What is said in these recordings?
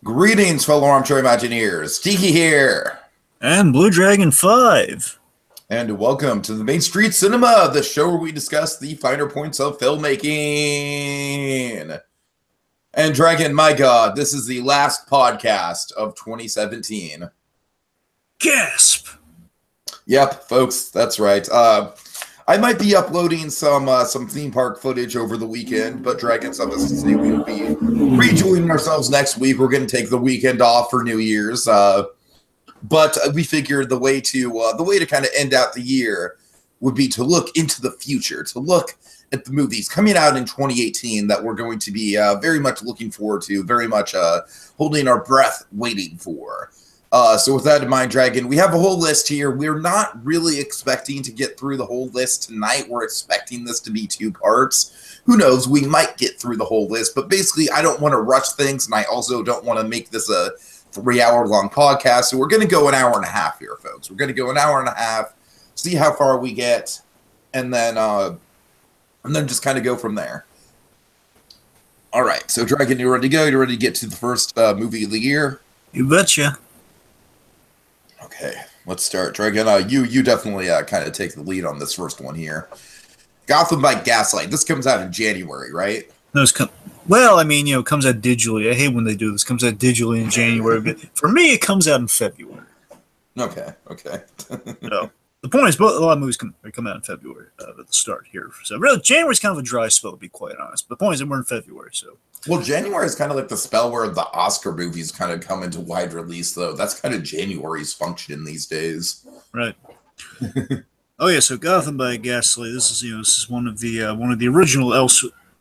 Greetings, fellow armchair Imagineers. Tiki here. And BlueDragonFive. And welcome to the Main Street Cinema, the show where we discuss the finer points of filmmaking. And Dragon, my god, this is the last podcast of 2017. Gasp! Yep, folks, that's right. I might be uploading some theme park footage over the weekend, but Dragon sent us to say we will be rejoining ourselves next week. We're going to take the weekend off for New Year's, but we figured the way to kind of end out the year would be to look into the future, to look at the movies coming out in 2018 that we're going to be very much looking forward to, very much holding our breath waiting for. So with that in mind, Dragon, we have a whole list here. We're not really expecting to get through the whole list tonight. We're expecting this to be 2 parts. Who knows? We might get through the whole list, but basically I don't want to rush things, and I also don't want to make this a 3-hour-long podcast. So we're going to go an hour and a half here, folks. We're going to go an hour and a half, see how far we get, and then just kind of go from there. All right. So Dragon, you ready to go? You ready to get to the first movie of the year? You betcha. Okay, let's start. Dragon, you definitely kind of take the lead on this first one here. Gotham by Gaslight. This comes out in January, right? Well, I mean, it comes out digitally. I hate when they do this. It comes out digitally in January. But for me, it comes out in February. Okay. So the point is, a lot of movies come out in February at the start here. So really, January's kind of a dry spell, to be quite honest. But the point is that we're in February, so. Well, January is kind of like the spell where the Oscar movies kind of come into wide release, though. That's kind of January's function these days. Right. Oh yeah, so Gotham by Gaslight. This is one of the original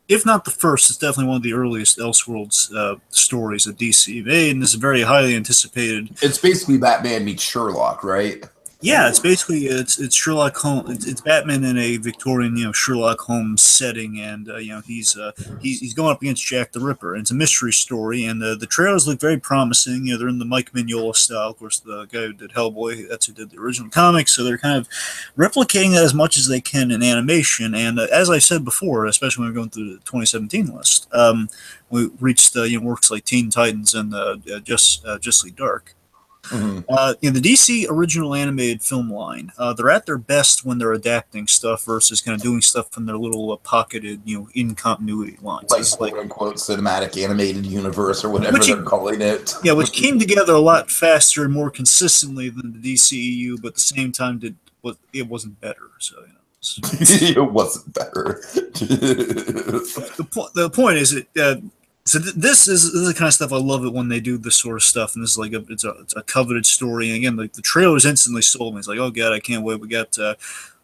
if not the first, it's definitely one of the earliest Elseworlds stories that DC made, and this is very highly anticipated. It's basically Batman meets Sherlock, right? Yeah, it's basically it's Sherlock Holmes. It's Batman in a Victorian, Sherlock Holmes setting, and he's going up against Jack the Ripper. And it's a mystery story, and the trailers look very promising. They're in the Mike Mignola style, of course, the guy who did Hellboy. That's who did the original comics. So they're kind of replicating that as much as they can in animation. And as I said before, especially when we're going through the 2017 list, we reached works like Teen Titans and Justice League Dark. Mm-hmm. The DC original animated film line, they're at their best when they're adapting stuff versus kind of doing stuff from their little pocketed, in continuity lines. Like quote-unquote cinematic animated universe or whatever they're calling it. Yeah, which came together a lot faster and more consistently than the DCEU, but at the same time it wasn't better. So it wasn't better. The point is that. So this is the kind of stuff I love it when they do this sort of stuff, and this is like it's a coveted story. And again, like the trailers instantly sold me. It's like, oh god, I can't wait. We got a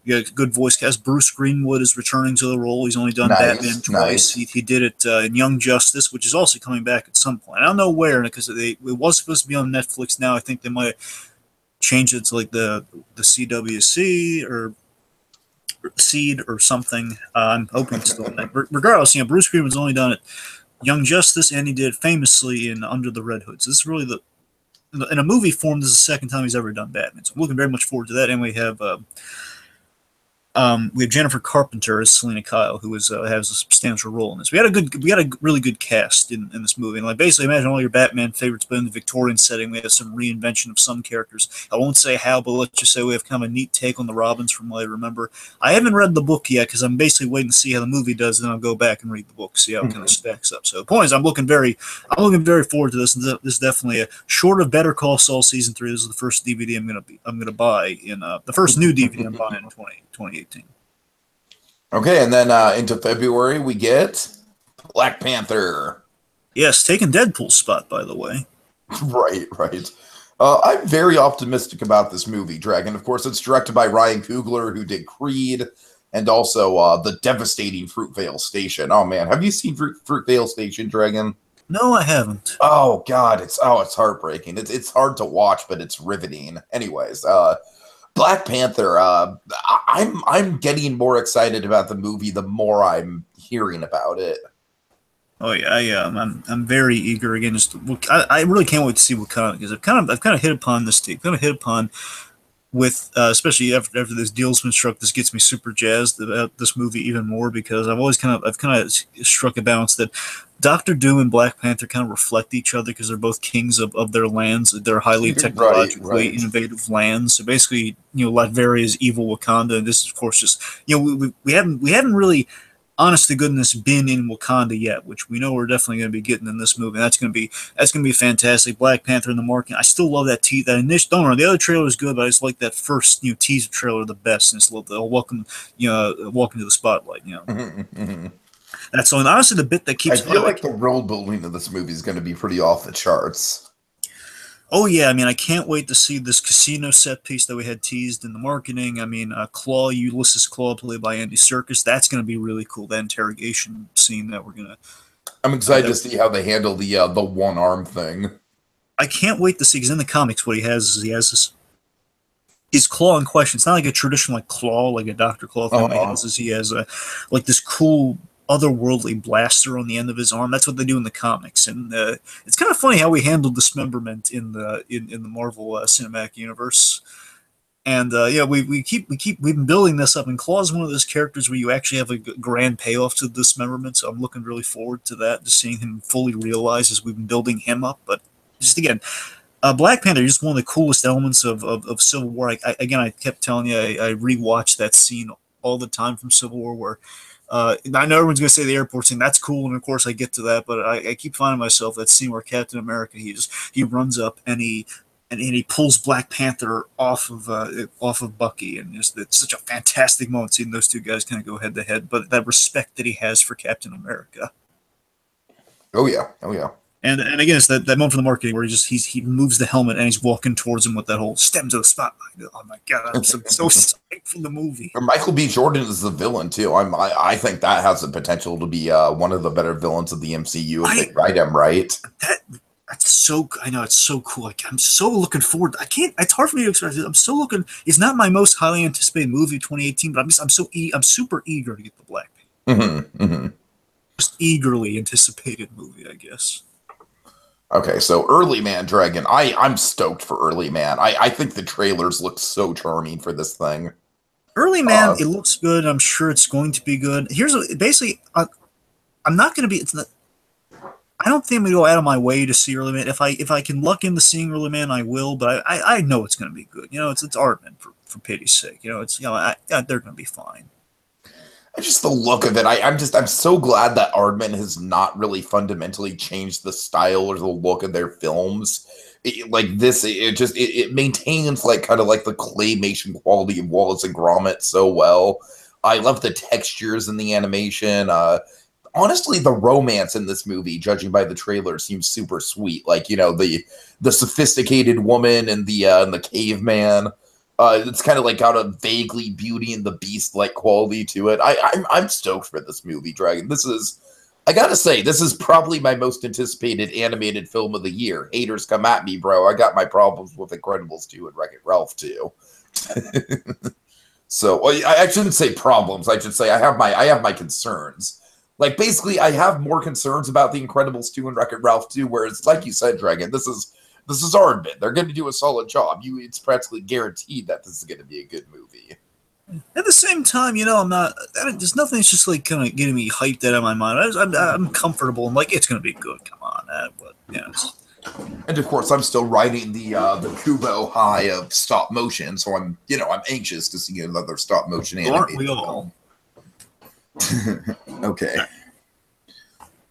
good voice cast. Bruce Greenwood is returning to the role. He's only done Batman twice. He did it in Young Justice, which is also coming back at some point. I don't know where, because it was supposed to be on Netflix. Now I think they might change it to like the CWC or Seed or something. I'm hoping it's still on that. Regardless, Bruce Greenwood's only done it. Young Justice, and he did famously in Under the Red Hood. So this is really in a movie form, this is the second time he's ever done Batman. So I'm looking very much forward to that. And we have Jennifer Carpenter as Selena Kyle, who has a substantial role in this. We had a really good cast in this movie. And like basically, imagine all your Batman favorites, but in the Victorian setting, we have some reinvention of some characters. I won't say how, but let's just say we have kind of a neat take on the Robins from what I remember. I haven't read the book yet because I'm basically waiting to see how the movie does, and then I'll go back and read the book, see how it kind of stacks up. So the point is, I'm looking very forward to this. And this is definitely short of Better Call Saul season 3. This is the first DVD I'm gonna buy in the first new DVD I'm buying in 2018. Okay, and then into February we get Black Panther. Yes, taking Deadpool's spot, by the way. Right. I'm very optimistic about this movie, Dragon. Of course, it's directed by Ryan Coogler, who did Creed, and also the devastating Fruitvale Station. Oh man, have you seen Fruitvale Station, Dragon? No, I haven't. Oh god, it's heartbreaking. It's hard to watch, but it's riveting. Anyways, Black Panther. I'm getting more excited about the movie the more I'm hearing about it. Oh yeah, I'm very eager again. I really can't wait to see what kind of, because I've kind of hit upon this. Kind of hit upon with especially after this deal's been struck, this gets me super jazzed about this movie even more because I've kind of struck a balance that Doctor Doom and Black Panther kind of reflect each other because they're both kings of their lands. They're highly technologically innovative lands. So basically, Latveria's evil Wakanda, and this is of course just we haven't really honest to goodness been in Wakanda yet, which we know we're definitely going to be getting in this movie. That's going to be fantastic. Black Panther in the market. I still love that that initial. Don't worry, the other trailer is good, but I just like that first teaser trailer the best. And it's the welcome to the spotlight. That's so. And honestly, the bit that keeps. I feel like the world building of this movie is going to be pretty off the charts. Oh yeah, I mean, I can't wait to see this casino set piece that we had teased in the marketing. I mean, Claw, Ulysses Claw, played by Andy Serkis. That's going to be really cool. That interrogation scene that we're gonna. I'm excited to see how they handle the one arm thing. I can't wait to see because in the comics, what he has is his claw in question. It's not like a traditional claw, like a Dr. Claw thing. He has like this cool otherworldly blaster on the end of his arm. That's what they do in the comics, and it's kind of funny how we handled dismemberment in the Marvel Cinematic Universe. And we've been building this up, and Claw's one of those characters where you actually have a grand payoff to the dismemberment. So I'm looking really forward to that, just seeing him fully realize as we've been building him up. But just again, Black Panther is just one of the coolest elements of Civil War. I kept telling you, I rewatch that scene all the time from Civil War where. I know everyone's going to say the airport scene. That's cool, and of course I get to that, but I keep finding myself that scene where Captain America he runs up and he pulls Black Panther off of Bucky, and it's such a fantastic moment seeing those two guys kind of go head to head. But that respect that he has for Captain America. Oh yeah. And again, it's that moment from the marketing where he moves the helmet and he's walking towards him with that whole stem to the spotlight. Oh my god, I'm so psyched for the movie. Michael B. Jordan is the villain too. I think that has the potential to be one of the better villains of the MCU if they write him right. That's so. I know it's so cool. Like, I'm so looking forward. I can't. It's hard for me to express it. I'm so looking. It's not my most highly anticipated movie of 2018, but I'm super eager to get the Black Panther. Just eagerly anticipated movie, I guess. Okay, so Early Man Dragon. I'm stoked for Early Man. I think the trailers look so charming for this thing. Early Man, it looks good. I'm sure it's going to be good. Basically, I'm not going to be. It's not. I don't think I'm going to go out of my way to see Early Man. If I can luck into seeing Early Man, I will. But I know it's going to be good. It's AntMan for pity's sake. They're going to be fine. Just the look of it, I'm so glad that AntMan has not really fundamentally changed the style or the look of their films. It maintains kind of the claymation quality of Wallace and Gromit so well. I love the textures in the animation. Honestly, the romance in this movie, judging by the trailer, seems super sweet. The sophisticated woman and the caveman. It's kind of got a vaguely Beauty and the Beast quality to it. I'm stoked for this movie, Dragon. I gotta say, this is probably my most anticipated animated film of the year. Haters come at me, bro. I got my problems with Incredibles 2 and WreckIt Ralph 2. So I shouldn't say problems. I should say I have my concerns. Basically, I have more concerns about the Incredibles 2 and WreckIt Ralph 2, whereas, like you said, Dragon, this is AntMan. They're going to do a solid job. It's practically guaranteed that this is going to be a good movie. At the same time, I'm not. There's nothing that's just kind of getting me hyped out of my mind. I'm comfortable. I'm it's going to be good. Come on, but yeah. And of course, I'm still riding the Kubo high of stop motion, so I'm anxious to see another stop motion animated. Aren't we all? Okay.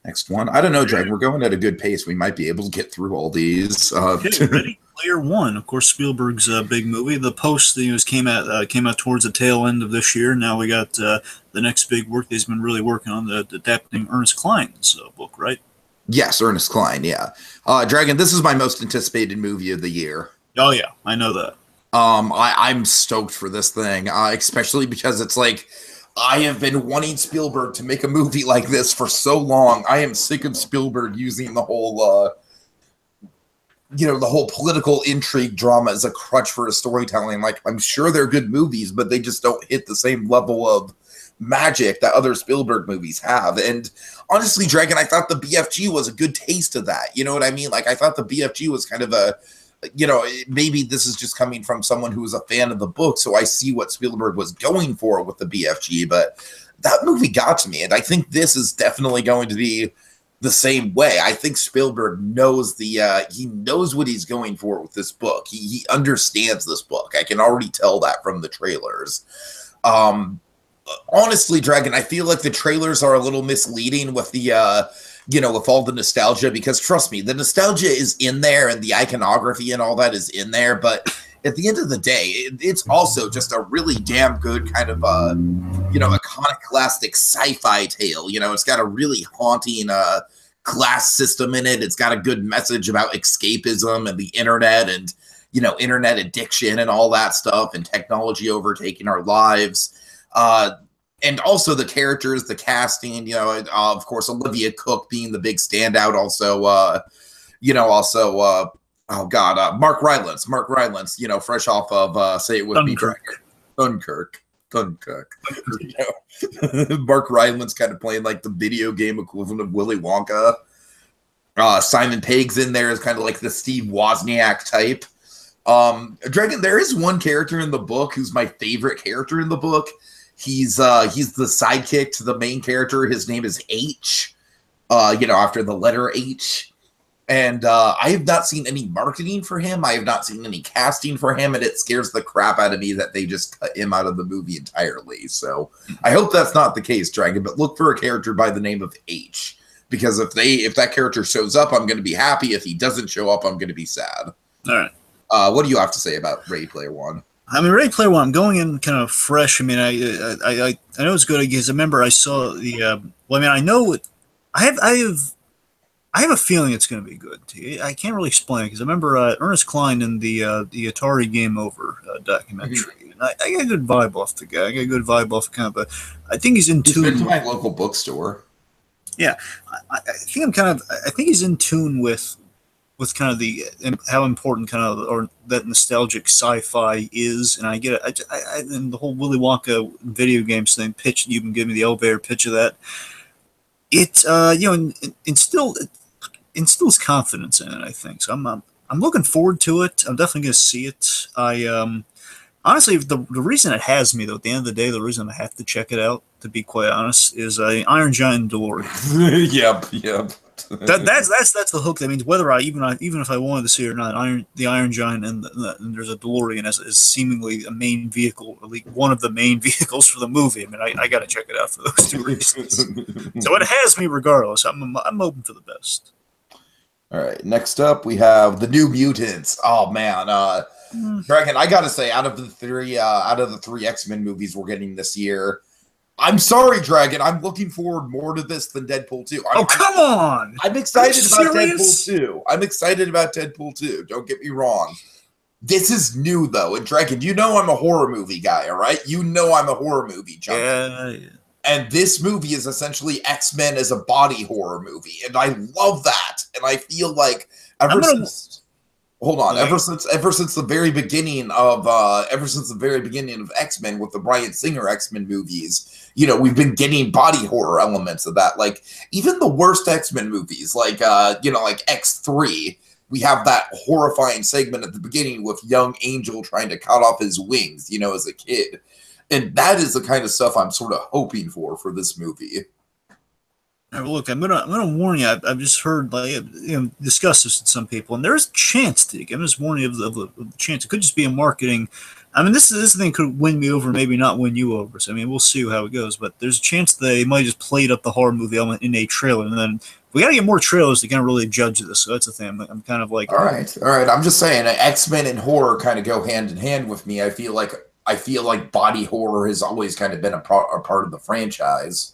Next one. I don't know, Dragon. We're going at a good pace. We might be able to get through all these. Okay, Ready Player One, of course, Spielberg's big movie. The Post came out towards the tail end of this year. Now we got the next big work that he's been really working on, adapting Ernest Cline's book, right? Yes, Ernest Cline. Yeah, Dragon. This is my most anticipated movie of the year. Oh yeah, I know that. I'm stoked for this thing, especially because it's I have been wanting Spielberg to make a movie like this for so long. I am sick of Spielberg using the whole, the whole political intrigue drama as a crutch for his storytelling. I'm sure they're good movies, but they just don't hit the same level of magic that other Spielberg movies have. And honestly, Dragon, I thought the BFG was a good taste of that. You know what I mean? I thought the BFG was kind of maybe this is just coming from someone who was a fan of the book, so I see what Spielberg was going for with the BFG, but that movie got to me, and I think this is definitely going to be the same way. I think Spielberg knows he knows what he's going for with this book. He understands this book. I can already tell that from the trailers. Honestly, Dragon, I feel like the trailers are a little misleading with the with all the nostalgia, because trust me, the nostalgia is in there and the iconography and all that is in there, but at the end of the day, it's also just a really damn good kind of iconoclastic sci-fi tale. It's got a really haunting class system in it. It's got a good message about escapism and the internet and internet addiction and all that stuff, and technology overtaking our lives. And also the characters, the casting, of course, Olivia Cooke being the big standout. Also, Mark Rylance. Mark Rylance, fresh off of Say It With Me, Dunkirk. Mark Rylance kind of playing like the video game equivalent of Willy Wonka. Simon Pegg's in there as kind of like the Steve Wozniak type. Dragon, there is one character in the book who's my favorite character in the book. He's the sidekick to the main character. His name is H, after the letter H. And I have not seen any marketing for him. I have not seen any casting for him, and it scares the crap out of me that they just cut him out of the movie entirely. So I hope that's not the case, Dragon, but look for a character by the name of H. Because if that character shows up, I'm going to be happy. If he doesn't show up, I'm going to be sad. All right. What do you have to say about Ready Player One? I mean, Ready Player One, I'm going in kind of fresh. I mean, I know it's good because I remember I saw the. I know it. I have a feeling it's going to be good. I can't really explain it because I remember Ernest Cline in the Atari Game Over documentary. And I got a good vibe off the guy. I got a good vibe off the kind of. But I think he's in tune. He's been to my local bookstore. Yeah, I think he's in tune with kind of the how important kind of or that nostalgic sci-fi is, and I get it. And the whole Willy Wonka video games thing pitch. You can give me the elevator pitch of that. It instills confidence in it, I think. So I'm looking forward to it. I'm definitely going to see it. Honestly, the reason it has me, though, at the end of the day, the reason I have to check it out, to be quite honest, is Iron Giant and DeLorean. Yep. That's the hook. That means whether even if I wanted to see it or not, the Iron Giant and there's a DeLorean as seemingly a main vehicle, at least one of the main vehicles for the movie. I mean, I got to check it out for those two reasons. So it has me regardless. I'm open for the best. All right. Next up, we have the New Mutants. Oh man, Dragon. I gotta say, out of the three X-Men movies we're getting this year, I'm sorry, Dragon. I'm looking forward more to this than Deadpool 2. Come on! I'm excited about Deadpool 2. I'm excited about Deadpool 2. Don't get me wrong. This is new, though. And Dragon, I'm a horror movie guy, all right? I'm a horror movie junkie. Yeah. And this movie is essentially X-Men as a body horror movie. And I love that. And I feel like ever since the very beginning of X-Men with the Bryan Singer X-Men movies, we've been getting body horror elements of that. Like even the worst X-Men movies, like X3, we have that horrifying segment at the beginning with young Angel trying to cut off his wings, as a kid. And that is the kind of stuff I'm sort of hoping for this movie. Look, I'm gonna warn you. I've just heard discuss this with some people, and there's a chance. I'm just warning you of the chance. It could just be a marketing. I mean, this thing could win me over, maybe not win you over. So I mean, we'll see how it goes. But there's a chance they might just played up the horror movie element in a trailer, and then we got to get more trailers to kind of really judge this. So that's the thing. I'm kind of like, all right. I'm just saying, X-Men and horror kind of go hand in hand with me. I feel like body horror has always kind of been a part of the franchise.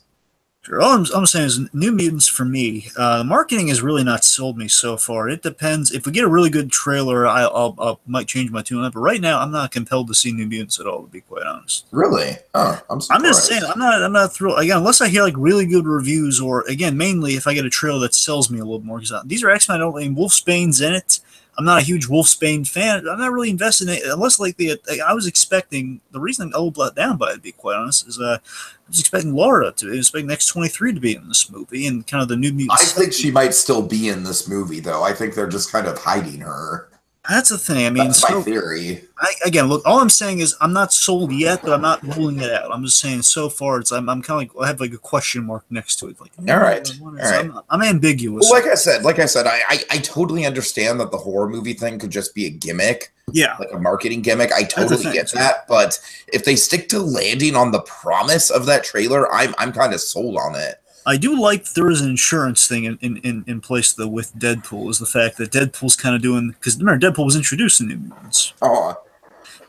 Sure. All I'm saying is New Mutants for me, the marketing has really not sold me so far. It depends. If we get a really good trailer, I might change my tune on it. But right now, I'm not compelled to see New Mutants at all, to be quite honest. Really? Oh, I'm surprised. I'm just saying, I'm not thrilled. Again, unless I hear like really good reviews, or again, mainly if I get a trailer that sells me a little more. Because these are X-Men. Wolfsbane's in it. I'm not a huge Wolfsbane fan. I'm not really invested in it unless I was expecting. The reason I'm a little let down by it, to be quite honest, is I was expecting Laura I was expecting X-23 to be in this movie and kind of the New Mutants. I think she might still be in this movie, though. I think they're just kind of hiding her. That's the thing. I mean, That's my theory. Again, look, all I'm saying is I'm not sold yet, but I'm not ruling it out. I'm just saying so far, I'm kind of like I have like a question mark next to it. Like, all right. I'm ambiguous. Well, like I said, I totally understand that the horror movie thing could just be a gimmick. Yeah, like a marketing gimmick. I totally get that, but if they stick to landing on the promise of that trailer, I'm kind of sold on it. I do like there is an insurance thing in place though with Deadpool, is the fact that Deadpool's kind of doing, because remember Deadpool was introduced in New Mutants.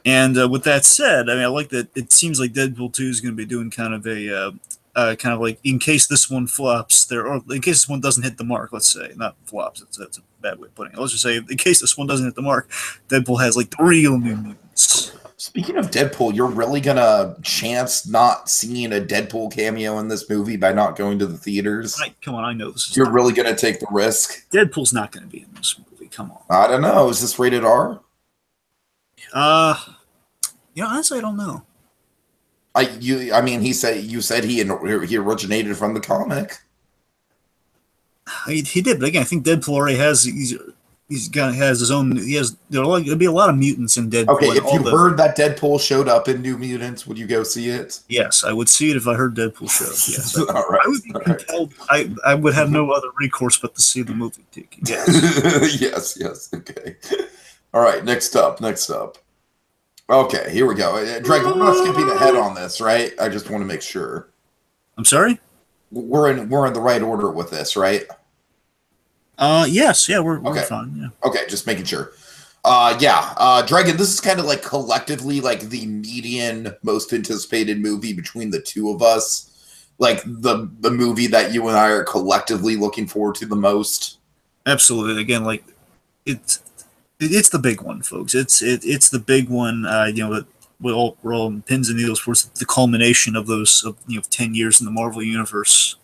And with that said, I mean I like that it seems like Deadpool 2 is going to be doing kind of a kind of like in case this one flops there, or in case this one doesn't hit the mark. Let's say not flops. That's a bad way of putting it. Let's just say in case this one doesn't hit the mark, Deadpool has like the real New Mutants. Speaking of Deadpool, you're really gonna chance not seeing a Deadpool cameo in this movie by not going to the theaters? Come on, I know this. You're really gonna take the risk? Deadpool's not gonna be in this movie. Come on. I don't know. Is this rated R? Honestly, I don't know. I mean, you said he originated from the comic. He did, but again, I think Deadpool already has has his own. There'll be a lot of mutants in Deadpool. Okay, if you heard that Deadpool showed up in New Mutants, would you go see it? Yes, I would see it if I heard Deadpool show up. Yes, all right. I would be compelled. I would have no other recourse but to see the movie. Tiki. Yes. yes. Okay. All right. Next up. Okay, here we go. Drake, we're not skipping ahead on this, right? I just want to make sure. I'm sorry? We're in the right order with this, right? Yes, yeah, we're fine. Yeah. Okay, just making sure. Dragon, this is kind of like collectively like the median most anticipated movie between the two of us. Like the movie that you and I are collectively looking forward to the most. Absolutely. Again, like it's the big one, folks. It's the big one. That we're all pins and needles for the culmination of those 10 years in the Marvel universe.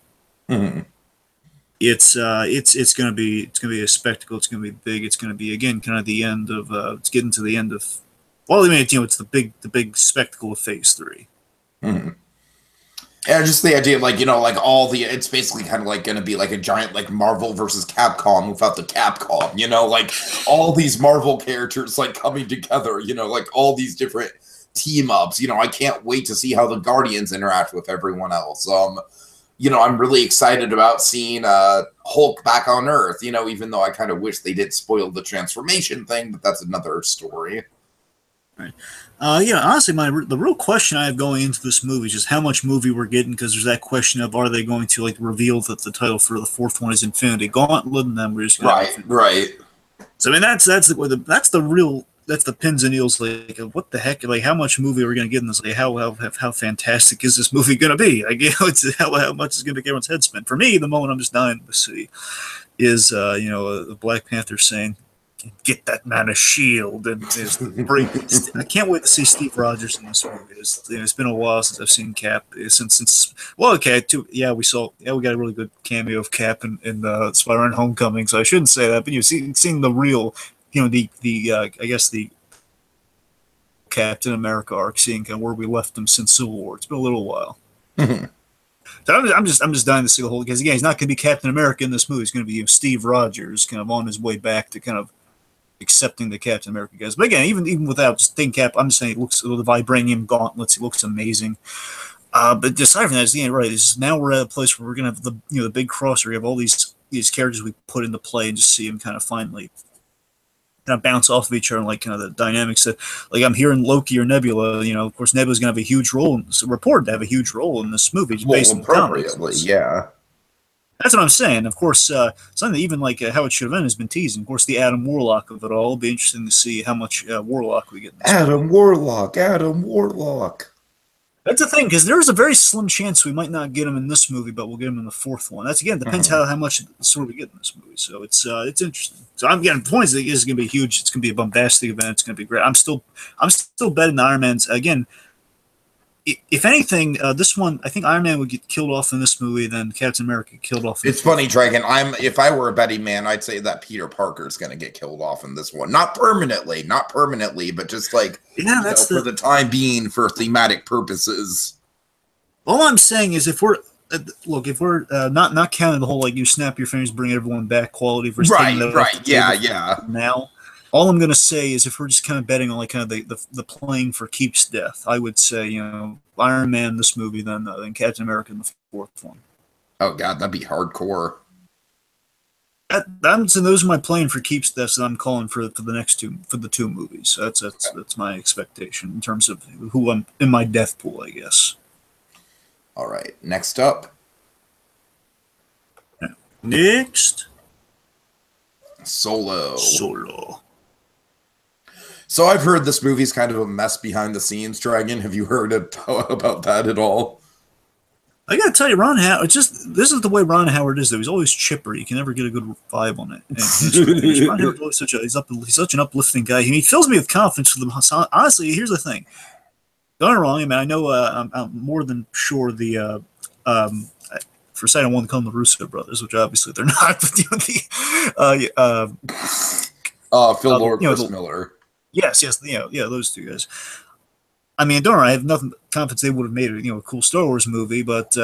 Mm-hmm. It's gonna be a spectacle. It's gonna be big. It's gonna be again kind of the end of it's getting to the end of. Well, I mean, it's the big spectacle of Phase 3. Mm-hmm. And just the idea of it's basically kind of like going to be like a giant like Marvel versus Capcom without the Capcom, like all these Marvel characters like coming together, like all these different team ups. I can't wait to see how the Guardians interact with everyone else. I'm really excited about seeing Hulk back on Earth, even though I kind of wish they did spoil the transformation thing, but that's another story. Right. Honestly, the real question I have going into this movie is just how much movie we're getting, because there's that question of, are they going to like reveal that the title for the fourth one is Infinity Gauntlet, and then we're just right. So I mean that's the pins and needles, like what the heck, like how much movie are we going to get in this? Like how fantastic is this movie going to be? Like it's how much is going to make everyone's head spin. For me, the moment I'm just dying to see is the Black Panther saying, "Get that man a shield," and I can't wait to see Steve Rogers in this movie. It's been a while since I've seen Cap. We got a really good cameo of Cap in Spider-Man: Homecoming. So I shouldn't say that, but you've seen the real, I guess the Captain America arc, seeing kind of where we left him since Civil War. It's been a little while. Mm-hmm. So I'm just dying to see the whole, because again, he's not going to be Captain America in this movie. He's going to be Steve Rogers, kind of on his way back to kind of accepting the Captain America guys. But again, even without just thinking Cap, I'm just saying it looks, the vibranium gauntlets, it looks amazing. But aside from that, right, now we're at a place where we're gonna have the big crossover. We have all these characters we put into play and just see them kind of finally kind of bounce off of each other, and like kind of the dynamics that, like, I'm hearing Loki or Nebula. Of course, Nebula's gonna have a huge role, reported to have a huge role in this movie, based on the comics. Yeah. That's what I'm saying. Of course, something that even like how it should have been has been teasing. Of course, the Adam Warlock of it all. It'll be interesting to see how much Warlock we get. Adam Warlock. That's the thing, because there's a very slim chance we might not get him in this movie, but we'll get him in the fourth one. That's, again, depends how much sort we get in this movie. So it's interesting. So I'm getting the point is it's going to be huge. It's going to be a bombastic event. It's going to be great. I'm still betting the Iron Man's again. If anything, this one, I think Iron Man would get killed off in this movie, then Captain America killed off. It's funny, Dragon. If I were a betting man, I'd say that Peter Parker is going to get killed off in this one. Not permanently, but just like for the time being, for thematic purposes. All I'm saying is, if we're not counting the whole like you snap your fingers, bring everyone back quality for right, yeah. Now. all I'm going to say is if we're just kind of betting on like kind of the playing for keeps death, I would say Iron Man this movie, then Captain America in the fourth one. Oh God, that'd be hardcore. So those are my playing for keeps deaths that I'm calling for the next two movies. That's my expectation in terms of who I'm in my death pool, I guess. All right, next up. Next, Solo. So I've heard this movie's kind of a mess behind the scenes, Dragon. Have you heard about that at all? I gotta tell you, Ron Howard. This is the way Ron Howard is. Though he's always chipper. You can never get a good vibe on it. And Ron Howard's always he's such an uplifting guy. He fills me with confidence for them. Honestly, here's the thing. Don't get me wrong. I mean, I know I'm more than sure the for a second I wanted to call them the Russo brothers, which obviously they're not. But Phil Lord, Chris Miller. Yes, those two guys. I mean, I have nothing confidence they would have made a cool Star Wars movie, but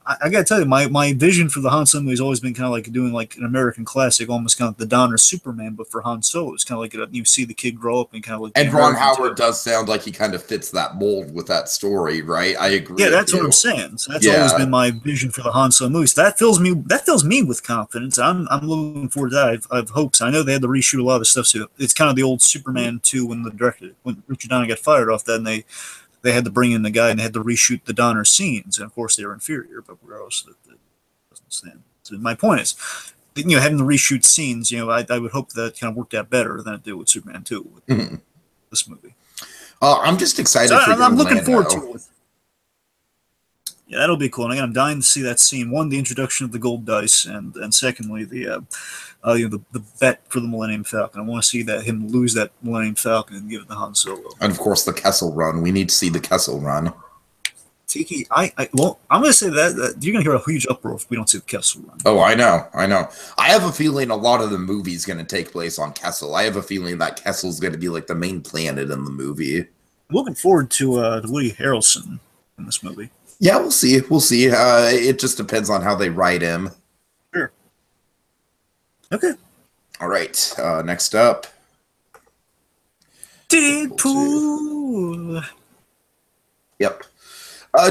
I got to tell you, my vision for the Han Solo movie has always been kind of like doing like an American classic, almost kind of like the Donner Superman, but for Han Solo. It's kind of like you see the kid grow up and kind of like. And Ron Howard does sound like he kind of fits that mold with that story, right? I agree. Yeah, that's what I'm saying. So that's always been my vision for the Han Solo movie. So that fills me with confidence. I'm looking forward to that. I have hopes. I know they had to reshoot a lot of the stuff, so it's kind of the old Superman 2 when Richard Donner got fired off that, and they had to bring in the guy and they had to reshoot the Donner scenes, and of course they were inferior, but regardless, that doesn't stand. So my point is, having to reshoot scenes, I would hope that kind of worked out better than it did with Superman 2 with this movie. I'm just excited. I'm looking forward to it. Yeah, that'll be cool. And again, I'm dying to see that scene. One, the introduction of the gold dice, and secondly, the bet for the Millennium Falcon. I want to see him lose that Millennium Falcon and give it to Han Solo. And of course, the Kessel Run. We need to see the Kessel Run. Tiki, I'm going to say that you're going to hear a huge uproar if we don't see the Kessel Run. Oh, I know. I have a feeling a lot of the movie's going to take place on Kessel. I have a feeling that Kessel's going to be like the main planet in the movie. I'm looking forward to Woody Harrelson in this movie. Yeah, we'll see. It just depends on how they write him. Sure. Okay. All right. Next up. Deadpool. Yep.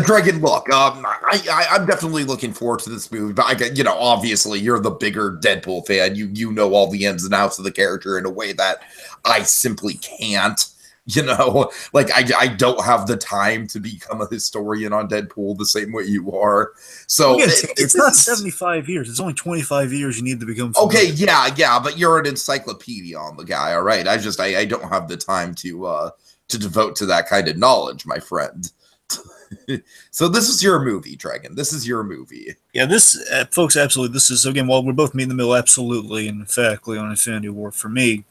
Dragon, look, I'm definitely looking forward to this movie, but obviously you're the bigger Deadpool fan. You know all the ins and outs of the character in a way that I simply can't. Like I don't have the time to become a historian on Deadpool the same way you are. So it's not 75 years. It's only 25 years you need to become familiar. Okay, yeah, but you're an encyclopedia on the guy, all right? I don't have the time to devote to that kind of knowledge, my friend. So this is your movie, Dragon. This is your movie. Yeah, this, folks, absolutely. This is, again, while we're both meeting in the middle, absolutely, and emphatically on Infinity War for me.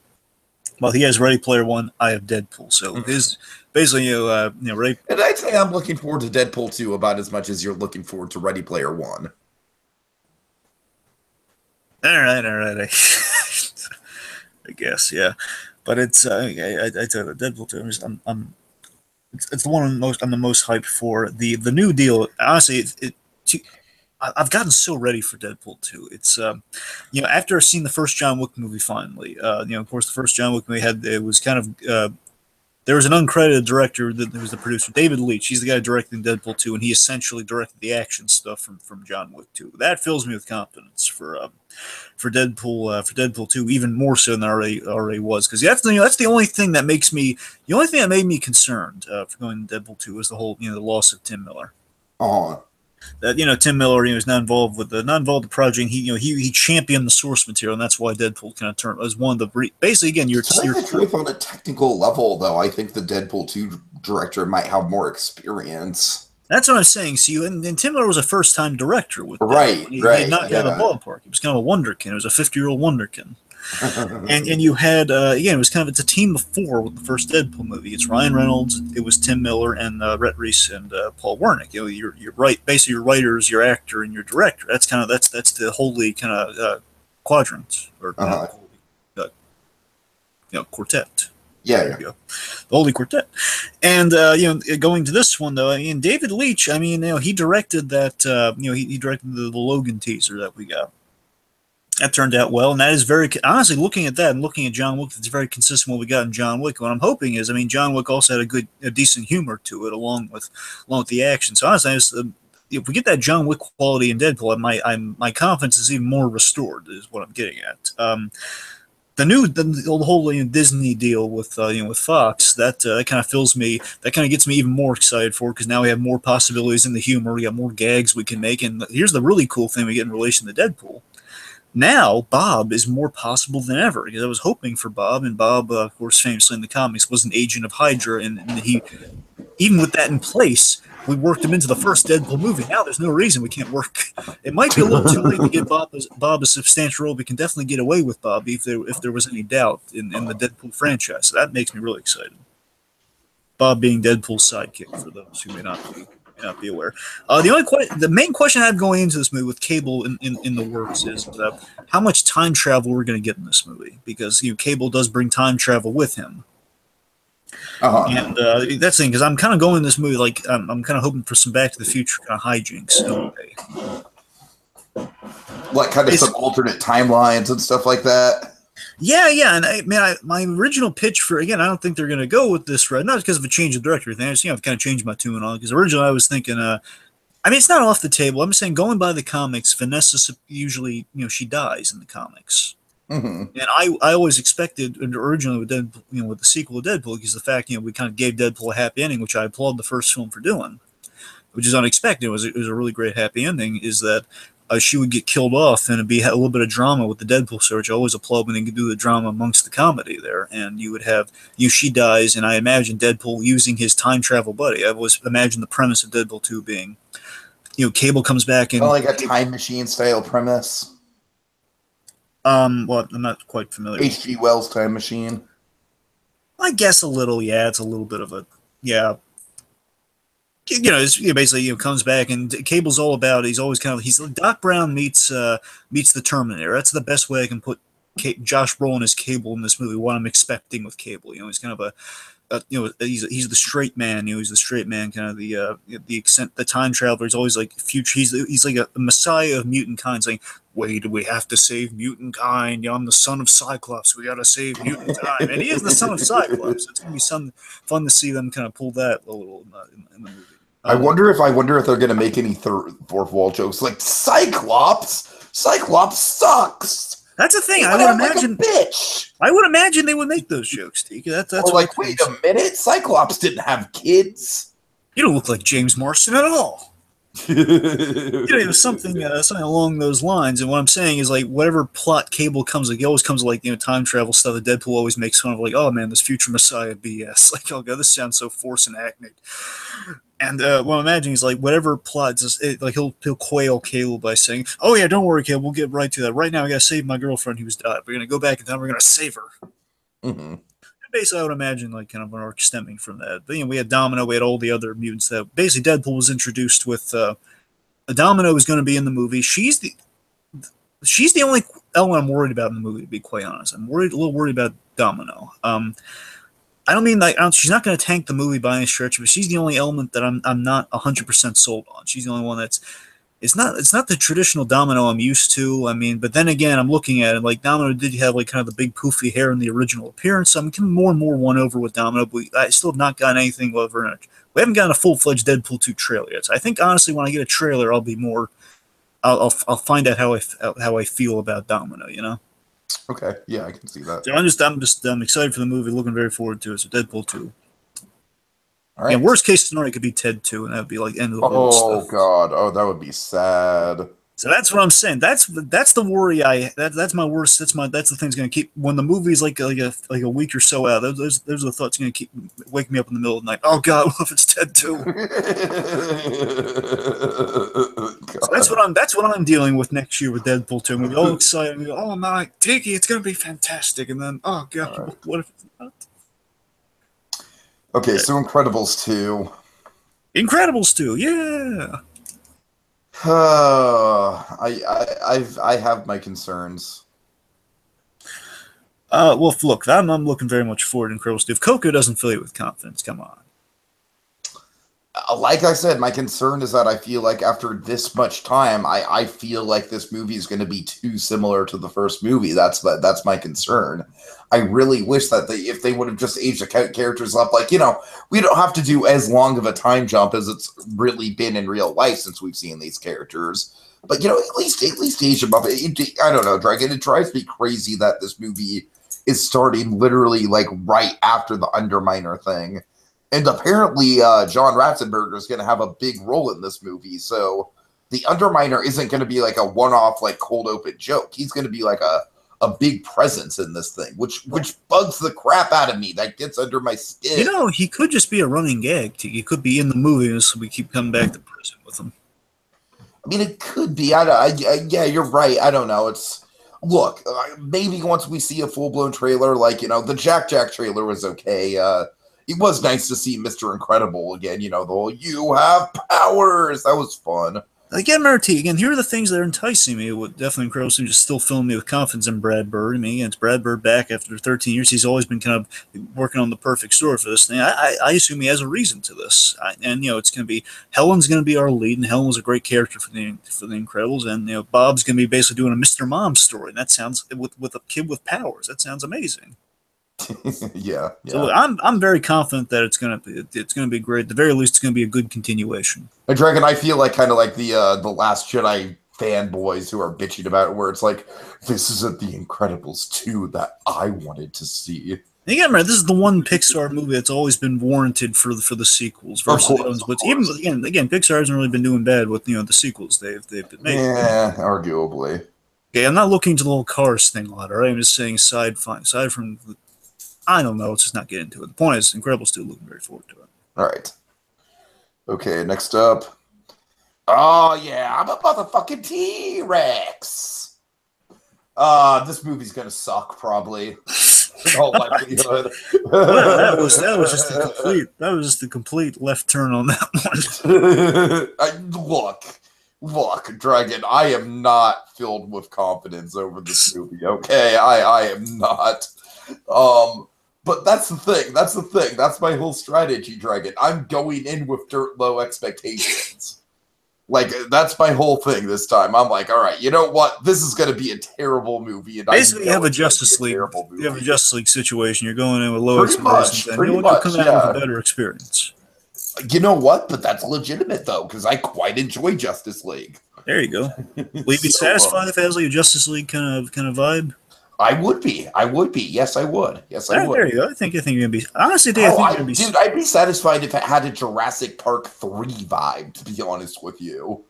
Well, he has Ready Player One. I have Deadpool. So his basically, Ready. And I'd say I'm looking forward to Deadpool 2 about as much as you're looking forward to Ready Player One. All right. I guess, yeah, but it's I tell you, Deadpool 2. It's the one I'm the most hyped for. The new deal. Honestly, I've gotten so ready for Deadpool 2. It's after I've seen the first John Wick movie finally. Of course, the first John Wick movie there was an uncredited director that was the producer, David Leitch. He's the guy directing Deadpool 2, and he essentially directed the action stuff from John Wick 2. That fills me with confidence for Deadpool 2, even more so than I already was, because that's the only thing that made me concerned for going to Deadpool 2 was the whole the loss of Tim Miller. Oh. That Tim Miller is not involved with the project. He championed the source material, and that's why Deadpool kind of turned as one of the basically again you're on a technical level though. I think the Deadpool 2 director might have more experience. That's what I'm saying. See, and Tim Miller was a first-time director with right. He knocked out of the ballpark. He was kind of a wonderkin. It was a 50-year-old wonderkin. and you had it was it's a team of four with the first Deadpool movie. It's Ryan Reynolds, it was Tim Miller, and Rhett Reese and Paul Wernick. You're right. Basically, your writers, your actor, and your director. That's the holy kind of quadrant or quartet. Yeah. The Holy Quartet. And going to this one though, David Leitch, he directed that he directed the Logan teaser that we got. That turned out well, and that is very honestly looking at that and looking at John Wick. It's very consistent with what we got in John Wick. What I'm hoping is, I mean, John Wick also had a decent humor to it, along with the action. So honestly, if we get that John Wick quality in Deadpool, my confidence is even more restored. Is what I'm getting at. The whole Disney deal with with Fox that kind of fills me. That kind of gets me even more excited for it because now we have more possibilities in the humor. We got more gags we can make, and here's the really cool thing we get in relation to Deadpool. Now, Bob is more possible than ever because I was hoping for Bob, and Bob, of course, famously in the comics, was an agent of Hydra, and he, even with that in place, we worked him into the first Deadpool movie. Now there's no reason we can't work. It might be a little too late to give Bob a substantial role. We can definitely get away with Bob if there was any doubt in the Deadpool franchise. So that makes me really excited. Bob being Deadpool's sidekick, for those who may not be aware. The main question I have going into this movie with Cable in the works is how much time travel we're going to get in this movie, because Cable does bring time travel with him. And that's the thing, because I'm kind of going in this movie like I'm kind of hoping for some Back to the Future kind of hijinks in a way. Like kind of some alternate timelines and stuff like that. Yeah, and my original pitch for, again, I don't think they're going to go with this right, not because of a change of director thing. I've kind of changed my tune on it, because originally I was thinking, it's not off the table. I'm saying going by the comics, Vanessa usually, she dies in the comics. Mm-hmm. And I always expected originally with Deadpool, with the sequel of Deadpool, because the fact, we kind of gave Deadpool a happy ending, which I applaud the first film for doing, which is unexpected. It was a really great happy ending, is that she would get killed off, and it'd be a little bit of drama with the Deadpool search. I always applaud when they could do the drama amongst the comedy there. And you would have, she dies, and I imagine Deadpool using his time travel buddy. I always imagine the premise of Deadpool 2 being, Cable comes back and... like a time machine style premise. Well, I'm not quite familiar. H.G. Wells' Time Machine. I guess a little, yeah. It's a little bit of a, yeah. It's, basically, comes back, and Cable's all about. He's always he's Doc Brown meets the Terminator. That's the best way I can put Josh Brolin as Cable in this movie. What I'm expecting with Cable, he's kind of he's the straight man. He's the straight man, kind of the time traveler. He's always like future. He's like a messiah of mutant kind, saying, "Wait, we have to save mutant kind. I'm the son of Cyclops. We got to save mutant kind." And he is the son of Cyclops. It's gonna be fun to see them kind of pull that a little in the movie. I wonder if they're going to make any fourth wall jokes like Cyclops. Cyclops sucks. That's the thing. I would imagine, bitch. I would imagine they would make those jokes, Tiki. That's like, wait a minute, Cyclops didn't have kids. You don't look like James Marsden at all. Something along those lines. And what I'm saying is, like, whatever plot Cable comes, like, he always comes like time travel stuff that Deadpool always makes fun of, like, oh man, this future Messiah BS. Like, oh god, this sounds so forced and hackneyed. And what I'm imagining is, like, whatever plot, like he'll quail Cable by saying, "Oh yeah, don't worry, Cable, we'll get right to that. Right now, I gotta save my girlfriend who's died. We're gonna go back in time. We're gonna save her." Mm-hmm. Basically, I would imagine like kind of an arc stemming from that. But we had Domino, we had all the other mutants that basically Deadpool was introduced with. Domino is going to be in the movie. She's the only element I'm worried about in the movie, to be quite honest. I'm a little worried about Domino. I don't mean like she's not going to tank the movie by any stretch, but she's the only element that I'm not 100% sold on. She's the only one that's it's not the traditional Domino I'm used to. I mean, but then again, I'm looking at it like Domino did have like kind of the big poofy hair in the original appearance. So I'm getting more and more won over with Domino, but I still have not gotten anything over. We haven't gotten a full-fledged Deadpool 2 trailer yet. So I think honestly, when I get a trailer, I'll be more. I'll find out how I feel about Domino. Okay, yeah, I can see that. So I'm excited for the movie, looking very forward to it. So Deadpool 2. All right. Yeah, worst case scenario, it could be Ted 2, and that would be like end of the world stuff. Oh god, that would be sad. So that's what I'm saying. That's the worry that's my worst. That's the thing's going to keep when the movie's like a week or so out. Those are the thoughts going to keep waking me up in the middle of the night. Oh god, what if it's Ted 2? So that's what I'm dealing with next year with Deadpool 2. I'm going to be all excited. We go, oh my, Tiki, it's going to be fantastic. And then, oh god, right. What if it's not? Okay, so Incredibles 2. Incredibles 2, yeah. I have my concerns. Well, look, I'm looking very much forward to Incredibles 2. If Coco doesn't fill you with confidence, come on. Like I said, my concern is that I feel like after this much time, I feel like this movie is going to be too similar to the first movie. That's my concern. I really wish that if they would have just aged the characters up, like, we don't have to do as long of a time jump as it's really been in real life since we've seen these characters. But, at least age them up. I don't know, Dragon. It drives me crazy that this movie is starting literally like right after the Underminer thing. And apparently, John Ratzenberger is going to have a big role in this movie. So the Underminer isn't going to be like a one-off, like cold open joke. He's going to be like a big presence in this thing, which bugs the crap out of me. That gets under my skin. He could just be a running gag. He could be in the movie, so we keep coming back to prison with him. I mean, it could be. Yeah, you're right. I don't know. Look, maybe once we see a full-blown trailer, like, the Jack trailer was okay. It was nice to see Mr. Incredible again, the whole, you have powers. That was fun. Again, Marty, here are the things that are enticing me. What definitely Incredible seems to still filling me with confidence in Brad Bird. I mean, it's Brad Bird back after 13 years. He's always been kind of working on the perfect story for this thing. I assume he has a reason to this. It's going to be, Helen's going to be our lead, and Helen was a great character for the Incredibles, and, Bob's going to be basically doing a Mr. Mom story, and that sounds, with a kid with powers, that sounds amazing. Yeah. So I'm very confident that it's gonna be great. At the very least, it's gonna be a good continuation. And Dragon, I feel like kind of like the Last Jedi fanboys who are bitching about it, where it's like, this isn't the Incredibles 2 that I wanted to see. And again, this is the one Pixar movie that's always been warranted for the sequels versus the others. But even again, Pixar hasn't really been doing bad with the sequels they've been making. Yeah, arguably. Okay, I'm not looking to the whole Cars thing a lot. All right, I'm just saying aside from. I don't know. Let's just not get into it. The point is, Incredibles 2 looking very forward to it. All right. Okay, next up. Oh, yeah, I'm a motherfucking T-Rex. This movie's going to suck, probably. In all likelihood. that was just a complete left turn on that one. Look, Dragon, I am not filled with confidence over this movie, okay? I am not. But that's the thing. That's my whole strategy, Dragon. I'm going in with dirt low expectations. Like, that's my whole thing this time. I'm like, all right, you know what? This is going to be a terrible movie. And basically, you have a Justice League. You have a Justice League situation. You're going in with low expectations, and you'll come out with a better experience. You know what? But that's legitimate, though, because I quite enjoy Justice League. There you go. Will you be satisfied if it has like a Justice League kind of vibe? I would be. Yes, I would. There you go. I think you're gonna be. Honestly, I think you're gonna be. Dude, I'd be satisfied if it had a Jurassic Park 3 vibe. To be honest with you.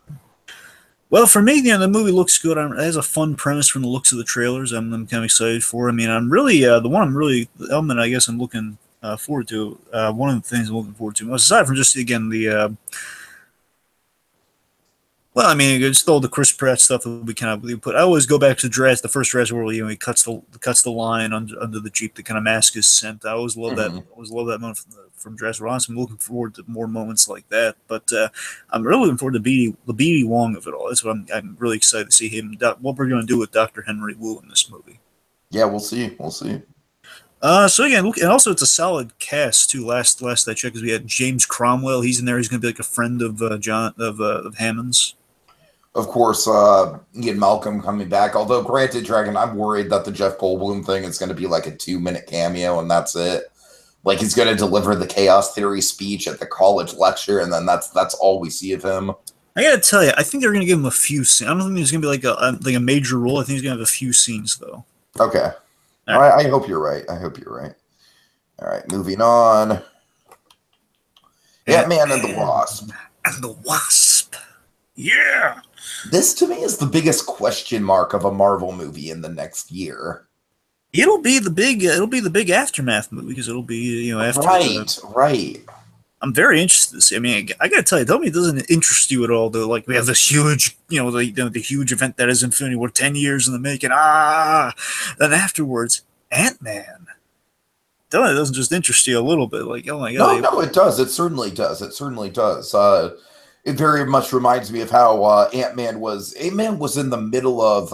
Well, for me, the movie looks good. It has a fun premise from the looks of the trailers. I'm kind of excited for. I mean, I'm really the element I guess I'm looking forward to. One of the things I'm looking forward to, aside from just again the. Well, I mean, it's all the Chris Pratt stuff that we kind of put. I always go back to the first Jurassic World. He cuts the line under the Jeep to kind of mask his scent. I always love that. I always love that moment from Jurassic World. I'm looking forward to more moments like that. But I'm really looking forward to the B.D. Wong of it all. That's what I'm really excited to see him. What we're going to do with Dr. Henry Wu in this movie. Yeah, we'll see. We'll see. So again, look, and also it's a solid cast too. Last I checked, because we had James Cromwell. He's in there. He's going to be like a friend of Hammond's. Of course, Ian Malcolm coming back. Although, granted, Dragon, I'm worried that the Jeff Goldblum thing is going to be like a 2-minute cameo, and that's it. Like, he's going to deliver the chaos theory speech at the college lecture, and then that's all we see of him. I gotta tell you, I think they're going to give him a few scenes. I don't think there's going to be like a major role. I think he's going to have a few scenes, though. Okay. All right. I hope you're right. All right, moving on. Ant-Man and the Wasp. And the Wasp. Yeah. This, to me, is the biggest question mark of a Marvel movie in the next year. It'll be the big aftermath movie, because it'll be after. Right. I'm very interested to see. I mean, I gotta tell me it doesn't interest you at all, though. Like, we have this huge, the huge event that is Infinity War, 10 years in the making. Then afterwards, Ant-Man. It doesn't just interest you a little bit. Like, oh my god. No, it does. It certainly does. It very much reminds me of how Ant-Man was in the middle of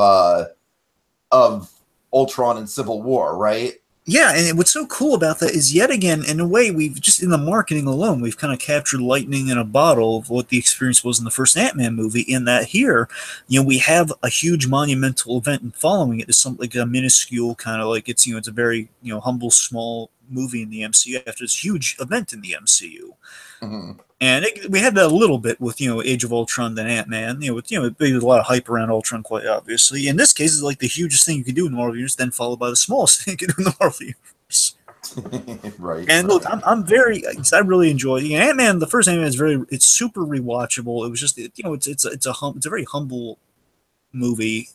Ultron and Civil War, right? Yeah, and what's so cool about that is, yet again, in a way, we've just in the marketing alone, we've kind of captured lightning in a bottle of what the experience was in the first Ant-Man movie. In that here, we have a huge monumental event, and following it is something like a minuscule kind of like it's a very humble, small movie in the MCU after this huge event in the MCU. Mhm. And we had that a little bit with Age of Ultron than Ant-Man. With there was a lot of hype around Ultron, quite obviously. In this case, it's like the hugest thing you could do in the Marvel universe, then followed by the smallest thing you could do in the Marvel universe. Right. And look, I'm very, I really enjoy Ant-Man. The first Ant-Man it's super rewatchable. It was just it's a very humble movie.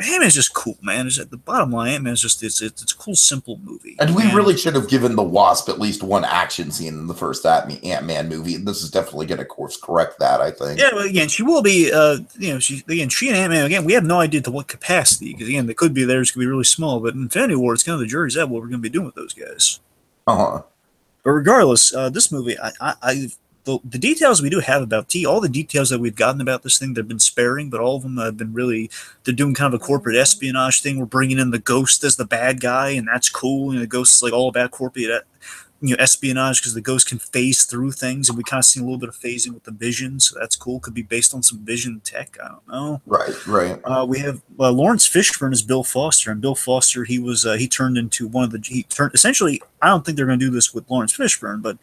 Ant-Man's just cool, man. At the bottom line, Ant-Man's just it's a cool, simple movie. And we really should have given the Wasp at least one action scene in the first Ant-Man movie. This is definitely going to course correct that, I think. Yeah, well, again, she will be. She and Ant-Man, again, we have no idea to what capacity, because again, they could be theirs could be really small. But in Infinity War, it's kind of the jury's out what we're going to be doing with those guys. Uh-huh. But regardless, this movie, the details we do have about T, all the details that we've gotten about this thing, they've been sparing, but all of them have been really, they're doing kind of a corporate espionage thing. We're bringing in the Ghost as the bad guy, and that's cool. The Ghost is like all about corporate, espionage, because the Ghost can phase through things, and we kind of see a little bit of phasing with the Vision, so that's cool. Could be based on some Vision tech. I don't know. Right. We have Lawrence Fishburne as Bill Foster, and Bill Foster, he turned into essentially. I don't think they're going to do this with Lawrence Fishburne, but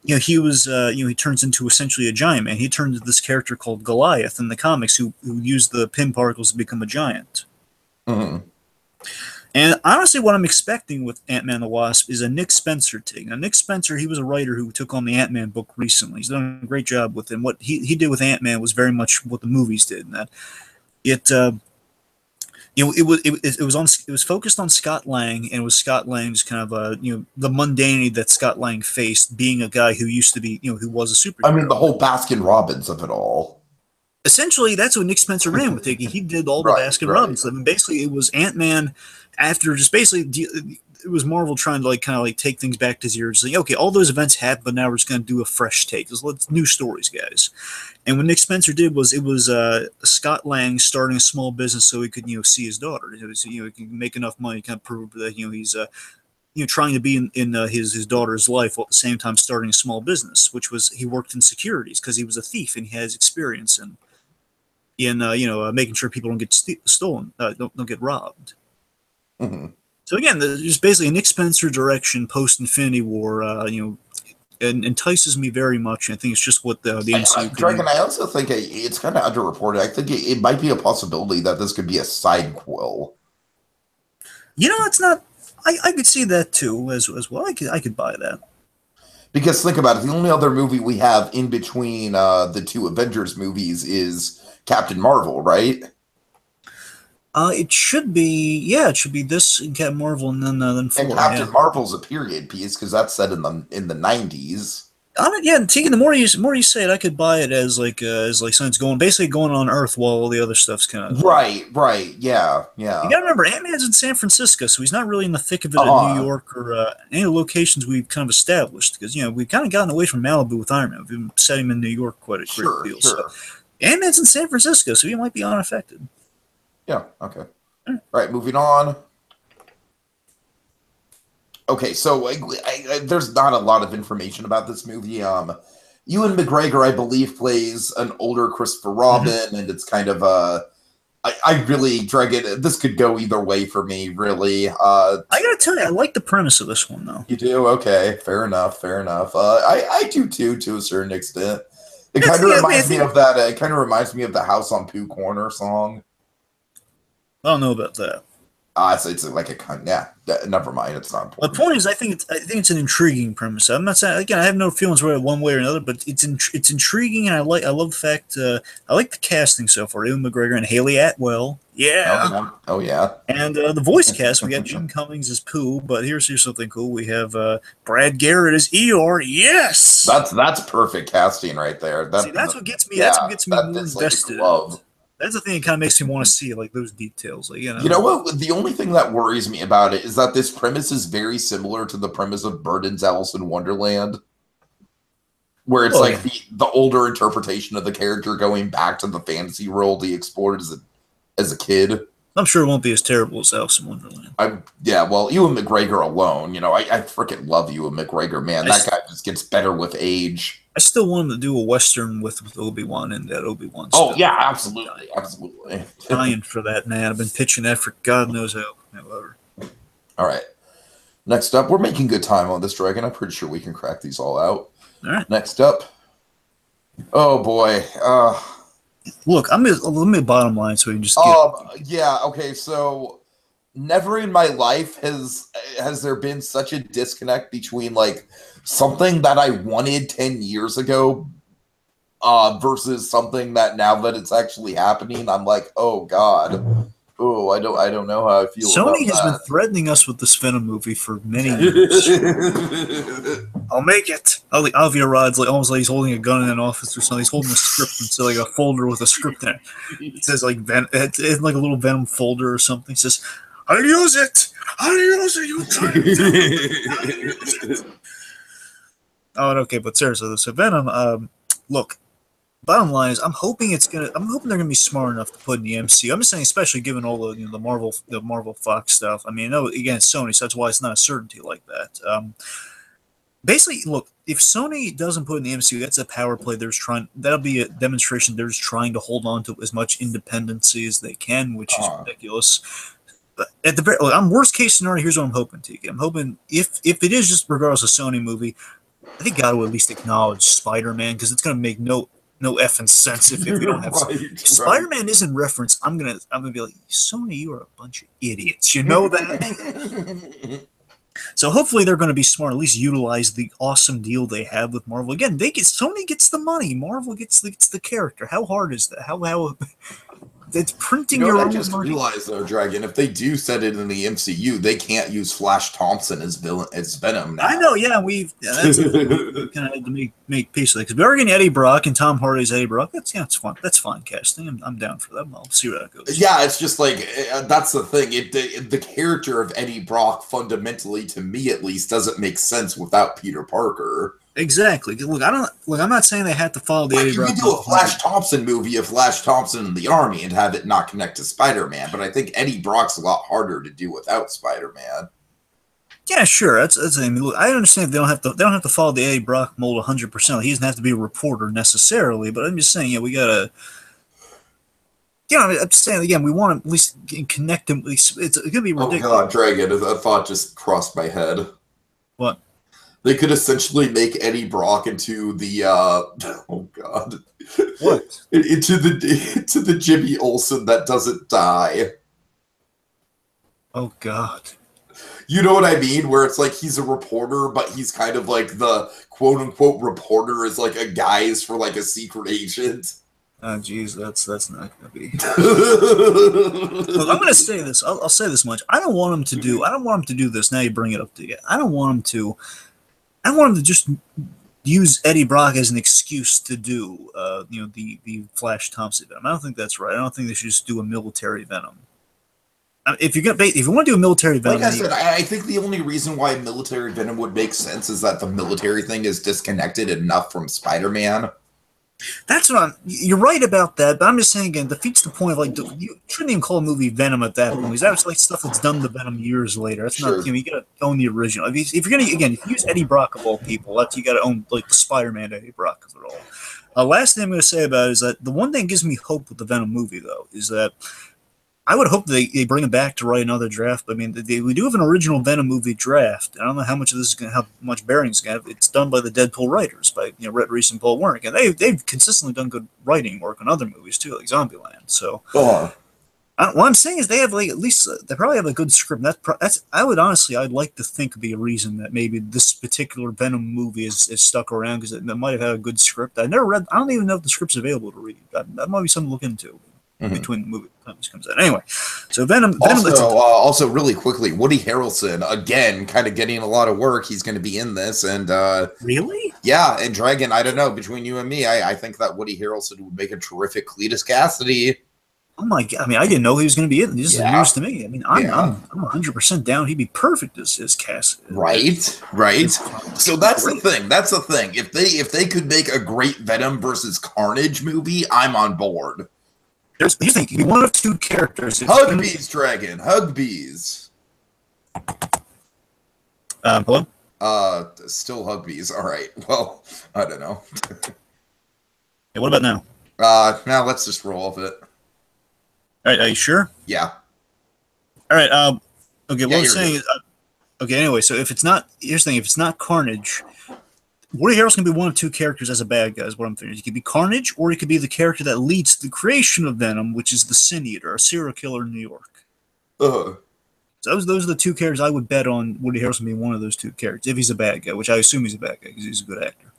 he turns into essentially a giant man. He turns into this character called Goliath in the comics, who used the pin particles to become a giant. Mm-hmm. And honestly, what I'm expecting with Ant-Man the Wasp is a Nick Spencer take. Now, Nick Spencer, he was a writer who took on the Ant-Man book recently. He's done a great job with him. What he did with Ant-Man was very much what the movies did, in that it was focused on Scott Lang, and it was Scott Lang's kind of the mundanity that Scott Lang faced, being a guy who used to be who was a superhero. I mean, the whole Baskin Robbins of it all. Essentially, that's what Nick Spencer ran with. He did all the Baskin Robbins stuff, and basically it was Ant-Man after just basically it was Marvel trying to kind of take things back to zero, saying, okay, all those events happened, but now we're just going to do a fresh take. Let's new stories, guys. And what Nick Spencer did was Scott Lang starting a small business so he could see his daughter. He can make enough money to kind of prove that he's trying to be in his daughter's life while at the same time starting a small business, which was he worked in securities because he was a thief and he has experience in making sure people don't get stolen, don't get robbed. Mm-hmm. So again, there's basically a Nick Spencer direction post Infinity War. And entices me very much. I think it's just what the MCU. Dragon, I also think it's kind of underreported. I think it might be a possibility that this could be a side quill. It's not. I could see that too as well. I could buy that. Because think about it, the only other movie we have in between the two Avengers movies is Captain Marvel, right? It should be this and Captain Marvel, and then four. And Captain Marvel's a period piece because that's set in the 90s. Tiki, the more you say it, I could buy it as something's going on Earth while all the other stuff's kind of right, yeah. You gotta remember, Ant-Man's in San Francisco, so he's not really in the thick of it in New York or any of the locations we've kind of established, because we've kind of gotten away from Malibu with Iron Man. We've been setting him in New York quite a great deal. Sure. So Ant-Man's in San Francisco, so he might be unaffected. Yeah. Okay. All right. Moving on. Okay, so there's not a lot of information about this movie. Ewan McGregor, I believe, plays an older Christopher Robin, and it's kind of I really drag it. This could go either way for me, really. I gotta tell you, I like the premise of this one, though. You do? Okay, fair enough. I do too, to a certain extent. It kind of reminds me of that. It kind of reminds me of the House on Pooh Corner song. I don't know about that. It's like never mind. It's not important. The point is, I think it's an intriguing premise. I'm not saying, again, I have no feelings about it one way or another, but it's intriguing, and I love the fact I like the casting so far. Ewan McGregor and Haley Atwell. Yeah. Oh yeah. And the voice cast, we got Jim Cummings as Pooh, but here's something cool. We have Brad Garrett as Eeyore. Yes. That's perfect casting right there. That's what gets me. That's what gets me more invested. That's the thing that kind of makes me want to see those details. You know what? The only thing that worries me about it is that this premise is very similar to the premise of Burton's Alice in Wonderland, where it's the older interpretation of the character going back to the fantasy world he explored as a kid. I'm sure it won't be as terrible as Alice in Wonderland. Yeah, well, Ewan McGregor alone, I freaking love Ewan McGregor, man. That guy just gets better with age. I still want him to do a Western with Obi-Wan and that Obi-Wan stuff. Oh, yeah, absolutely. Absolutely. Dying for that, man. I've been pitching that for God knows how. However. All right. Next up, we're making good time on this, Dragon. I'm pretty sure we can crack these all out. All right. Next up. Oh, boy. Look, let me bottom line so we can just get... Yeah, okay, so never in my life has there been such a disconnect between, like, something that I wanted 10 years ago versus something that now that it's actually happening, I'm like, oh, God. Oh, I don't know how I feel Sony has been threatening us with this Venom movie for many years. I'll make it. Avi Arad's almost like he's holding a gun in an office or something. He's holding a script and so like a folder with a script in it. It says like it's like a little Venom folder or something. It says, "I'll use it. I'll use it. You try it." Oh, okay, but seriously, so Venom. Look. Bottom line is, I'm hoping they're gonna be smart enough to put in the MCU. I'm just saying, especially given all the the Marvel Fox stuff. I mean, no, again, it's Sony, so that's why it's not a certainty like that. Basically, look, if Sony doesn't put in the MCU, that's a power play. That'll be a demonstration they're just trying to hold on to as much independency as they can, which is ridiculous. But at the I'm worst case scenario. Here's what I'm hoping, Tiki. I'm hoping if it is just regardless of Sony movie, I think got to at least acknowledge Spider-Man because it's gonna make no effing sense if we don't have Spider-Man isn't referenced. I'm gonna be like, Sony, you are a bunch of idiots. You know that. So hopefully they're going to be smart. At least utilize the awesome deal they have with Marvel. Again, Sony gets the money. Marvel gets the character. How hard is that? How it's printing your own money. I just realized though, Dragon, if they do set it in the MCU, they can't use Flash Thompson as Venom now. I know, yeah, that's kind of to make peace with it because we are getting Eddie Brock and Tom Hardy's Eddie Brock. It's fun. That's fine casting. I'm down for that. I'll see where that goes. Yeah, it's just like that's the thing. The character of Eddie Brock, fundamentally, to me at least, doesn't make sense without Peter Parker. Exactly. Look, I'm not saying they have to follow the Eddie Brock. You could do a Flash Thompson movie of Flash Thompson in the army and have it not connect to Spider-Man, but I think Eddie Brock's a lot harder to do without Spider-Man. Yeah, sure. That's I mean, look, I understand they don't have to follow the Eddie Brock mold 100%. He doesn't have to be a reporter necessarily, but I'm just saying, we gotta. I'm just saying again, we want to at least connect him. It's gonna be ridiculous. Oh God, Dragon! A thought just crossed my head. What? They could essentially make Eddie Brock into the oh God. What? into the Jimmy Olsen that doesn't die. Oh God. You know what I mean? Where it's like he's a reporter, but he's kind of like the quote unquote reporter is like a guise for like a secret agent. Oh geez, that's not gonna be. Look, I'm gonna say this. I'll say this much. I don't want him to do this. Now you bring it up to you. I want him to just use Eddie Brock as an excuse to do, the Flash Thompson Venom. I don't think that's right. I don't think they should just do a military Venom. If you want to do a military Venom, like I said, I think the only reason why military Venom would make sense is that the military thing is disconnected enough from Spider-Man. That's what you're right about that, but I'm just saying again, defeats the point of like you shouldn't even call a movie Venom at that point because that's like stuff that's done to Venom years later. That's not you gotta own the original. If you're gonna if you use Eddie Brock of all people, you gotta own like the Spider-Man Eddie Brock of it all. Last thing I'm gonna say about it is that the one thing that gives me hope with the Venom movie though is that I would hope they bring him back to write another draft. But I mean, we do have an original Venom movie draft. I don't know how much of this is going to have much bearing it's going to have. It's done by the Deadpool writers, by Rhett Reese and Paul Wernick, and they've consistently done good writing work on other movies too, like Zombieland. So, what I'm saying is they have at least they probably have a good script. I'd like to think would be a reason that maybe this particular Venom movie is stuck around because it might have had a good script. I don't even know if the script's available to read. That might be something to look into. Between the movie times comes out. Anyway, so Venom also really quickly, Woody Harrelson again, kind of getting a lot of work. He's going to be in this, and really, yeah. And Dragon, I don't know. Between you and me, I think that Woody Harrelson would make a terrific Cletus Cassidy. Oh my God! I mean, I didn't know he was going to be in. This is news to me. I mean, I'm 100% down. He'd be perfect as Cassidy. Right. So that's the thing. That's the thing. If they could make a great Venom versus Carnage movie, I'm on board. Here's the thing: it could be one of two characters. Hugbees, Dragon. Hugbees. Hello. Still Hugbees. All right. Well, I don't know. Hey, what about now? Now let's just roll with it. All right. Are you sure? Yeah. All right. Okay. What I'm saying good. is, okay. Anyway, so if it's not, here's the thing: if it's not Carnage, Woody Harrelson can be one of two characters as a bad guy. Is what I'm thinking. He could be Carnage, or he could be the character that leads to the creation of Venom, which is the Sin Eater, a serial killer in New York. Uh-huh. So those are the two characters I would bet on Woody Harrelson being one of those two characters if he's a bad guy, which I assume he's a bad guy because he's a good actor.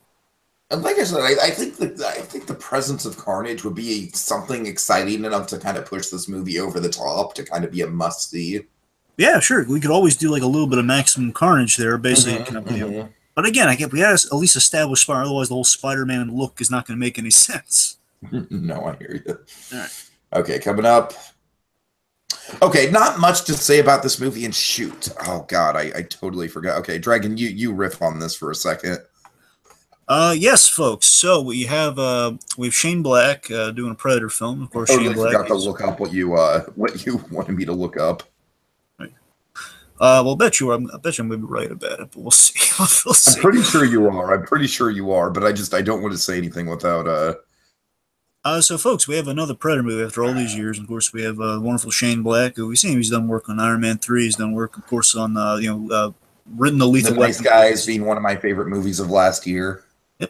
And like I said, I think the presence of Carnage would be something exciting enough to kind of push this movie over the top to kind of be a must see. Yeah, sure. We could always do like a little bit of maximum carnage there, basically. But again, we got to at least establish Spider. Otherwise, the whole Spider-Man look is not going to make any sense. No, I hear you. All right. Okay, coming up. Okay, not much to say about this movie, and shoot. Oh, God, I totally forgot. Okay, Dragon, you riff on this for a second. Yes, folks. So we have Shane Black doing a Predator film. Of course, Shane Black. Forgot to look up what you wanted me to look up. Right. Well, I bet you I'm going to be right about it, but we'll see. We'll see. I'm pretty sure you are. But I don't want to say anything without. So, folks, we have another Predator movie after all these years. Of course, we have wonderful Shane Black, who we've seen. He's done work on Iron Man 3. He's done work, of course, on written the Lethal Nice Weapon. Guys being one of my favorite movies of last year.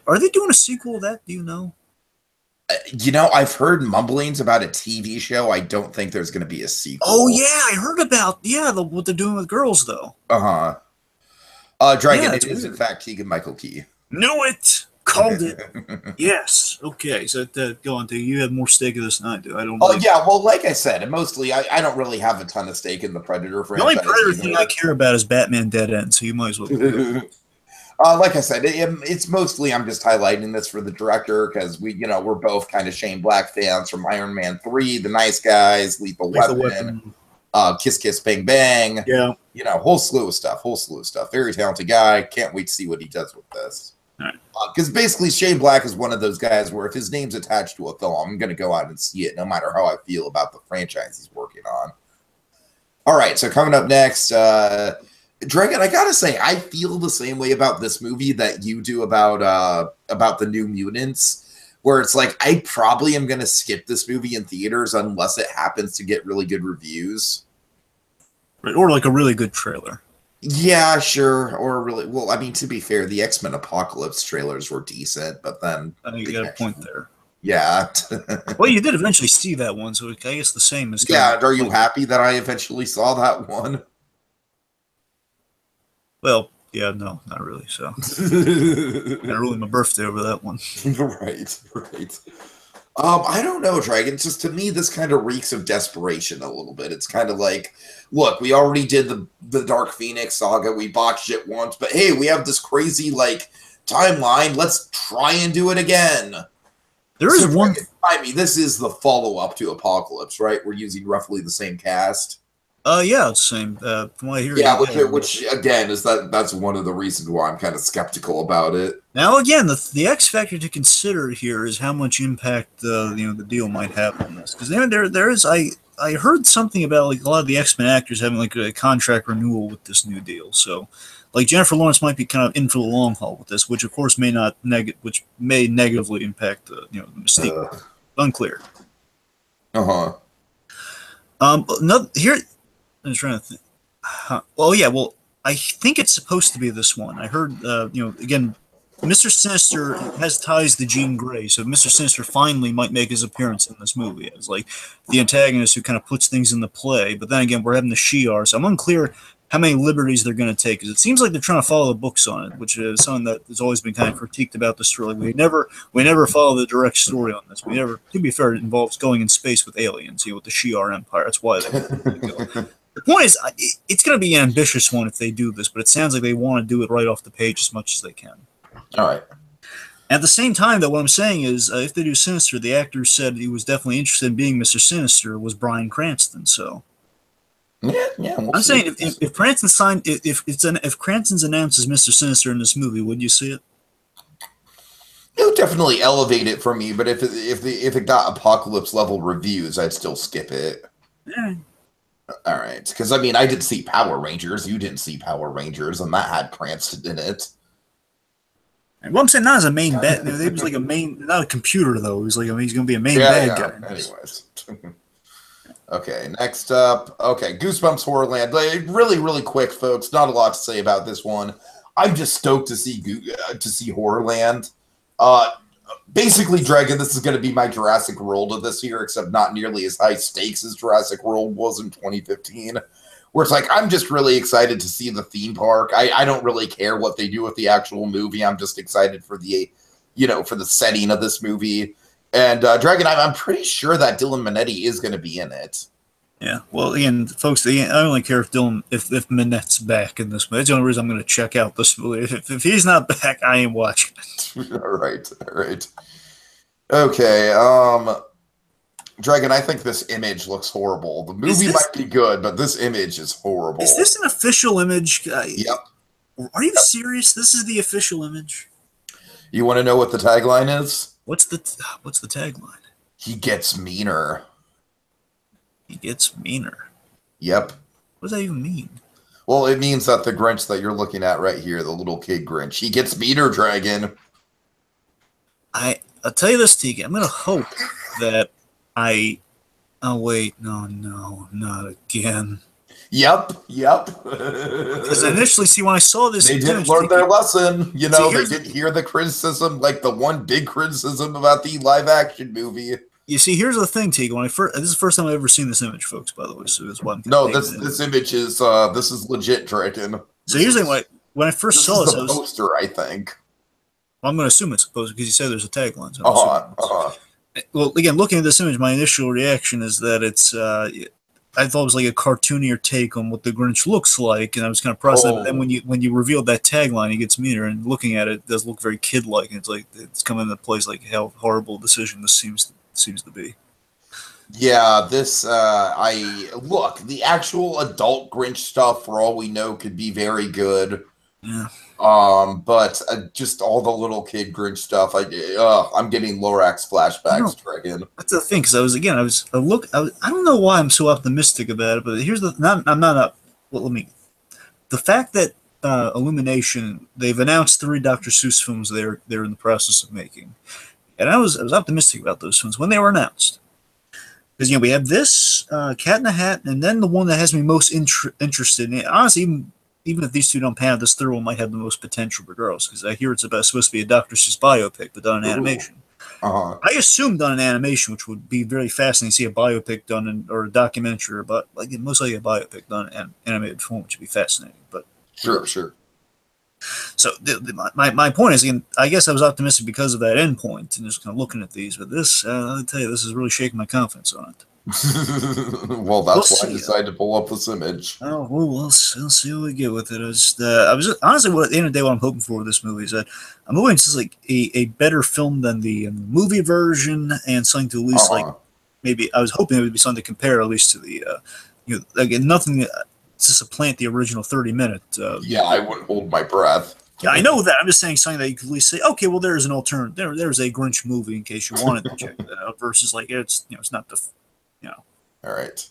Are they doing a sequel of that? Do you know? I've heard mumblings about a TV show. I don't think there's going to be a sequel. Oh, yeah, I heard about, what they're doing with girls, though. Uh-huh. Dragon, it is, in fact, Keegan-Michael Key. Knew it! Called it. Yes. Okay, so go on to you. Have more stake in this than I do. I don't. Oh, yeah, well, like I said, and mostly, I don't really have a ton of stake in the Predator franchise. The only Predator thing I care about is Batman Dead End, so you might as well. Like I said, it's mostly I'm just highlighting this for the director because we're both kind of Shane Black fans from Iron Man 3, The Nice Guys, Lethal Weapon, Kiss Kiss Bang Bang. Yeah. Whole slew of stuff. Very talented guy. Can't wait to see what he does with this. Because basically Shane Black is one of those guys where if his name's attached to a film, I'm going to go out and see it no matter how I feel about the franchise he's working on. All right, so coming up next, Dragon, I gotta say, I feel the same way about this movie that you do about the New Mutants, where it's like I probably am gonna skip this movie in theaters unless it happens to get really good reviews, Right, or like a really good trailer. Yeah, sure. Or really, well, I mean, to be fair, the X-Men Apocalypse trailers were decent, but then I think you got a point there. Yeah. Well, you did eventually see that one, so I guess the same as. Yeah. Are you happy that I eventually saw that one? Well, yeah, no, not really. So, I ruined my birthday over that one. Right. I don't know, Dragon. Just to me, this kind of reeks of desperation a little bit. It's kind of like, look, we already did the Dark Phoenix saga. We botched it once, but hey, we have this crazy timeline. Let's try and do it again. There is one. I mean, this is the follow-up to Apocalypse, right? We're using roughly the same cast. Yeah, it's the same. From what I hear. Yeah, which again is that's one of the reasons why I'm kind of skeptical about it. Now, again, the X factor to consider here is how much impact the deal might have on this, because there is I heard something about a lot of the X-Men actors having a contract renewal with this new deal. So, Jennifer Lawrence might be kind of in for the long haul with this, which of course may negatively impact the Mystique. Unclear. Here. I'm trying to think. Well, yeah. Well, I think it's supposed to be this one. I heard, again, Mr. Sinister has ties to Jean Grey, so Mr. Sinister finally might make his appearance in this movie as the antagonist who kind of puts things into play. But then again, we're having the Shi'ar, so I'm unclear how many liberties they're going to take, because it seems like they're trying to follow the books on it, which is something that has always been kind of critiqued about the story. We never follow the direct story on this. We never. To be fair, it involves going in space with aliens, with the Shi'ar Empire. That's why they go. The point is, it's going to be an ambitious one if they do this, but it sounds like they want to do it right off the page as much as they can. All right. At the same time, though, what I'm saying is, if they do Sinister, the actor said he was definitely interested in being Mr. Sinister was Bryan Cranston. So, yeah. I'm saying if Cranston signed, if Cranston's announced as Mr. Sinister in this movie, would you see it? It would definitely elevate it for me, but if it got apocalypse level reviews, I'd still skip it. Yeah. All right, because I mean, I did see Power Rangers. You didn't see Power Rangers, and that had Cranston in it. And well, I'm saying not as a main bad. He was like a main, not a computer though. He's like he's going to be a main bad guy. Anyways. Okay, next up. Okay, Goosebumps Horrorland. Really, really quick, folks. Not a lot to say about this one. I'm just stoked to see Horrorland. Basically, Dragon, this is going to be my Jurassic World of this year, except not nearly as high stakes as Jurassic World was in 2015. Where it's like, I'm just really excited to see the theme park. I don't really care what they do with the actual movie. I'm just excited for the, for the setting of this movie. And Dragon, I'm pretty sure that Dylan Minetti is going to be in it. Yeah, well, again, folks, I only care if Minette's back in this movie. That's the only reason I'm going to check out this movie. If he's not back, I ain't watching it. All right. Okay, Dragon, I think this image looks horrible. The movie might be good, but this image is horrible. Is this an official image? Yep. Are you serious? This is the official image? You want to know what the tagline is? What's the tagline? He gets meaner. He gets meaner. Yep. What does that even mean? Well, it means that the Grinch that you're looking at right here, the little kid Grinch, he gets meaner, Dragon. I'll tell you this, Tiki. I'm going to hope that oh, wait. No, not again. Yep. Because initially, see, when I saw this, they didn't learn their lesson. They didn't hear the criticism, like the one big criticism about the live-action movie. You see, here's the thing, Tiki. This is the first time I've ever seen this image, folks. By the way, so that's why I'm. No, this image is this is legit, Dragon. So here's the thing: when I first saw this, the poster, I think. Well, I'm going to assume it's a poster because you said there's a tagline. So Well, again, looking at this image, my initial reaction is that it's. I thought it was like a cartoonier take on what the Grinch looks like, and I was kind of processing. But then when you revealed that tagline, he gets meaner, and looking at it does look very kid-like, and it's like it's coming into place like how horrible decision this seems to be. Yeah, the actual adult Grinch stuff, for all we know, could be very good. Yeah. But just all the little kid Grinch stuff, I'm getting Lorax flashbacks, Dragon. That's the thing, because I don't know why I'm so optimistic about it, but here's the the fact that Illumination, they've announced 3 Dr. Seuss films they're in the process of making. And I was optimistic about those films when they were announced. Because, we have this, Cat in the Hat, and then the one that has me most interested in it. Honestly, even if these two don't pan out, this third one might have the most potential for girls. Because I hear it's supposed to be a Dr. Seuss biopic, but done in animation. Uh-huh. I assume done in animation, which would be very fascinating to see a biopic done or a documentary, but most likely a biopic done in animated form, which would be fascinating. But Sure. So my point is, again, I guess I was optimistic because of that end point and just kind of looking at these. But this, I'll tell you, this is really shaking my confidence on it. Well, that's why I decided to pull up this image. Oh, well, we'll see what we get with it. I was honestly, at the end of the day, what I'm hoping for with this movie is that I'm hoping it's just like a better film than the movie version, and something to at least maybe I was hoping it would be something to compare at least to the again, nothing to supplant the original 30-minute. I wouldn't hold my breath. Yeah, I know that. I'm just saying something that you could at least say, okay, well, there's an alternative. There's a Grinch movie in case you wanted to check that out. Versus it's it's not the. All right.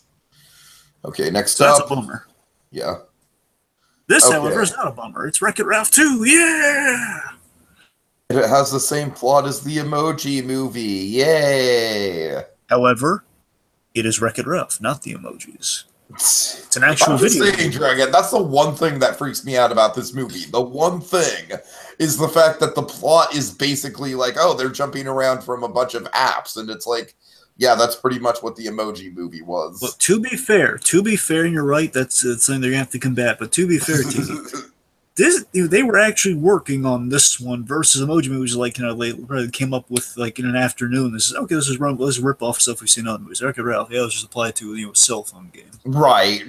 Okay, next so up. That's a bummer. Yeah. This, however, is not a bummer. It's WreckIt Ralph 2. Yeah! It has the same plot as the Emoji Movie. Yay! However, it is WreckIt Ralph, not the emojis. It's an actual video. Saying, Dragon, that's the one thing that freaks me out about this movie. The one thing is the fact that the plot is basically they're jumping around from a bunch of apps, and it's yeah, that's pretty much what the Emoji Movie was. Well, to be fair, and you're right, that's something they're going to have to combat, but to be fair, they were actually working on this one versus Emoji Movies, they came up with, in an afternoon, this is rip off stuff we've seen in other movies. WreckIt Ralph, let's just apply it to, a cell phone game. Right,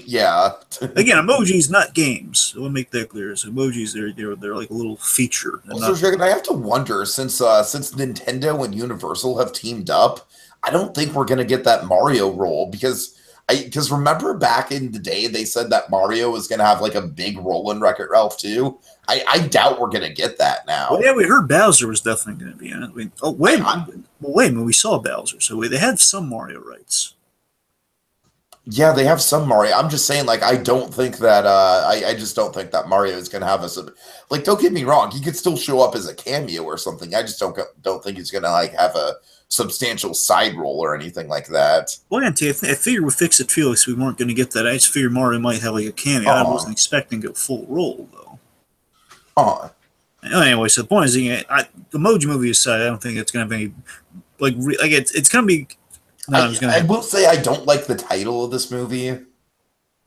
yeah. Again, emojis, not games. I want to make that clear. So emojis, they're like a little feature. Also, Dragon, I have to wonder, since Nintendo and Universal have teamed up, I don't think we're going to get that Mario role, because Because remember back in the day, they said that Mario was going to have like a big role in Wreck-It Ralph too. I doubt we're going to get that now. Well, yeah, we heard Bowser was definitely going to be in it. Wait a minute, we saw Bowser, so they had some Mario rights. Yeah, they have some Mario. I'm just saying, like, I don't think that, I just don't think that Mario is going to have like, don't get me wrong, he could still show up as a cameo or something. I just don't think he's going to, like, have a substantial side role or anything like that. Well, I figured with Fix It Felix, we weren't going to get that. I just figured Mario might have, like, a cameo. I wasn't expecting a full role, though. Anyway, so the point is, the Emoji Movie aside, I don't think it's going to have any, like, it's going to be... No, I will say I don't like the title of this movie.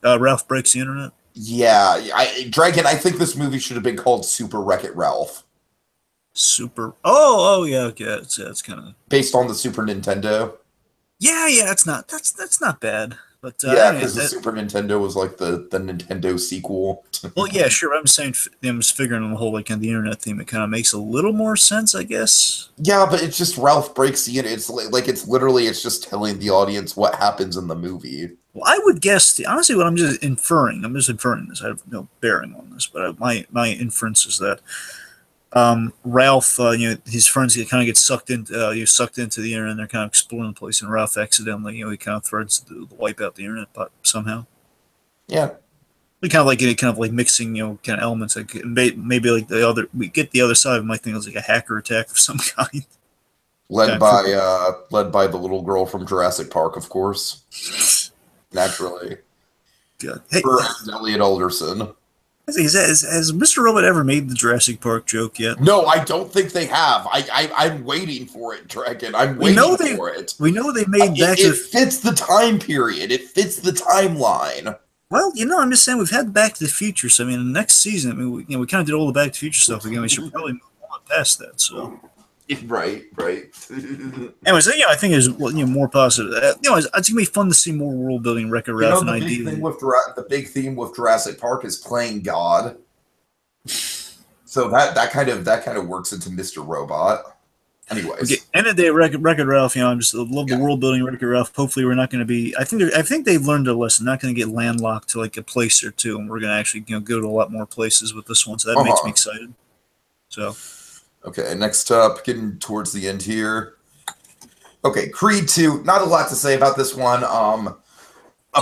Ralph Breaks the Internet? Yeah. Dragon, I think this movie should have been called Super Wreck-It Ralph. Oh, yeah, okay. It's kind of... Based on the Super Nintendo. Yeah, that's not bad. But, yeah, because the Super Nintendo was like the Nintendo sequel. Well, yeah, sure. I'm just figuring on the whole like the internet theme. It kind of makes a little more sense, I guess. Yeah, but it's just Ralph Breaks the Internet. It's just telling the audience what happens in the movie. Well, I would guess honestly, what I'm just inferring this. I have no bearing on this, but my inference is that Ralph, his friends kind of get sucked into the internet, and they're kind of exploring the place, and Ralph accidentally, he kind of threatens to wipe out the internet, but somehow. Yeah. We kind of like mixing, kind of elements. Like maybe like we get the other side of my thing is like a hacker attack of some kind. Led by the little girl from Jurassic Park, of course. Naturally. God. Hey, Elliot Alderson. Has Mr. Robot ever made the Jurassic Park joke yet? No, I don't think they have. I'm waiting for it, Dragon. I'm waiting for it. We know they made that. It fits the time period. It fits the timeline. Well, I'm just saying we've had Back to the Future. So I mean, the next season, we kind of did all the Back to the Future stuff again. We should probably move on past that. So. Right. Anyways, I think there's more positive. It's gonna be fun to see more world building, Wreck-It Ralph, and ID. The big theme with Jurassic Park is playing God. So that kind of works into Mr. Robot. Anyways, okay, end of the day, Wreck-It Ralph. I just love the world building, Wreck-It Ralph. Hopefully, we're not going to be. I think they've learned their lesson. Not going to get landlocked to like a place or two, and we're going to actually go to a lot more places with this one. So that makes me excited. So. Okay, next up, getting towards the end here. Okay, Creed 2. Not a lot to say about this one. Do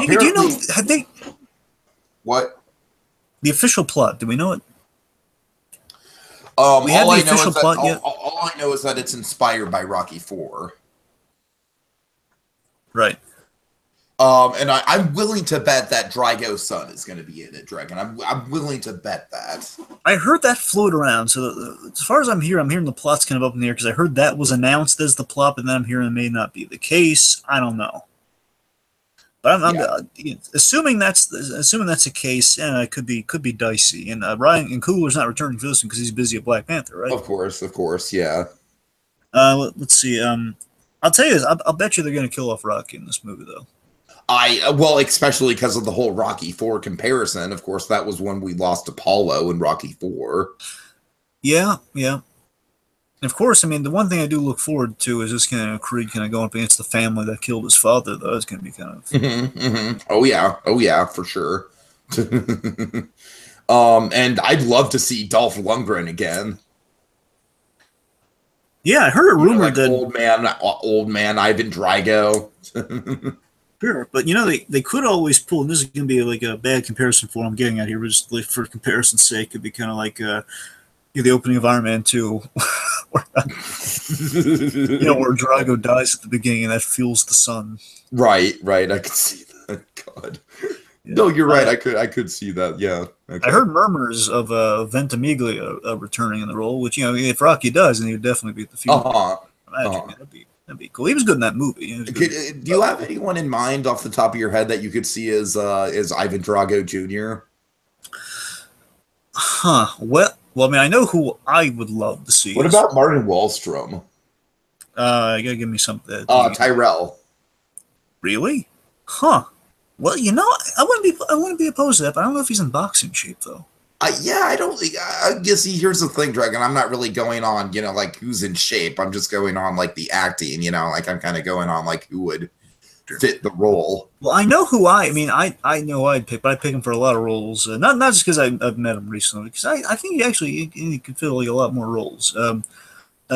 you know? Have they? What? The official plot. Do we know it? We have the official plot yet? All I know is that it's inspired by Rocky IV. Right. And I'm willing to bet that Drago's son is going to be in it, Dragon. I'm willing to bet that. I heard that float around. So as far as I'm hearing the plot's kind of up in the air because I heard that was announced as the plot, but then I'm hearing it may not be the case. I don't know. But I'm assuming that's the case, and it could be dicey. And Ryan and Coogler's not returning for this one because he's busy at Black Panther, right? Of course, yeah. Let's see. I'll tell you this. I'll bet you they're going to kill off Rocky in this movie, though. Especially because of the whole Rocky IV comparison. Of course, that was when we lost Apollo in Rocky IV. Yeah. And of course, I mean, the one thing I do look forward to is this kind of Creed kind of going up against the family that killed his father, though. It's going to be kind of... Oh, yeah, for sure. And I'd love to see Dolph Lundgren again. Yeah, I heard a rumor that... Old man Ivan Drago. Sure, but they could always pull, and this is going to be like a bad comparison for what I'm getting at here, but just like for comparison's sake, it'd be kind of like the opening of Iron Man 2, where Drago dies at the beginning, and that fuels the sun. Right, I could see that. God. Yeah. No, you're right. I could see that. Yeah. Okay. I heard murmurs of Ventimiglia returning in the role, which if Rocky does, then he would definitely be at the funeral. That'd be cool. He was good in that movie. Do you have anyone in mind off the top of your head that you could see as Ivan Drago Jr.? Huh. Well, I mean, I know who I would love to see. What about Martin Wallstrom? You gotta give me something. Tyrell. Really? Huh. Well, I wouldn't be opposed to that, but I don't know if he's in boxing shape though. I don't think. I guess here's the thing, Dragon. I'm not really going on, like who's in shape. I'm just going on like the acting, like I'm kind of going on like who would fit the role. Well, I know who I mean, I know I'd pick, but I'd pick him for a lot of roles. Not just because I've met him recently, because I think he could fill like a lot more roles.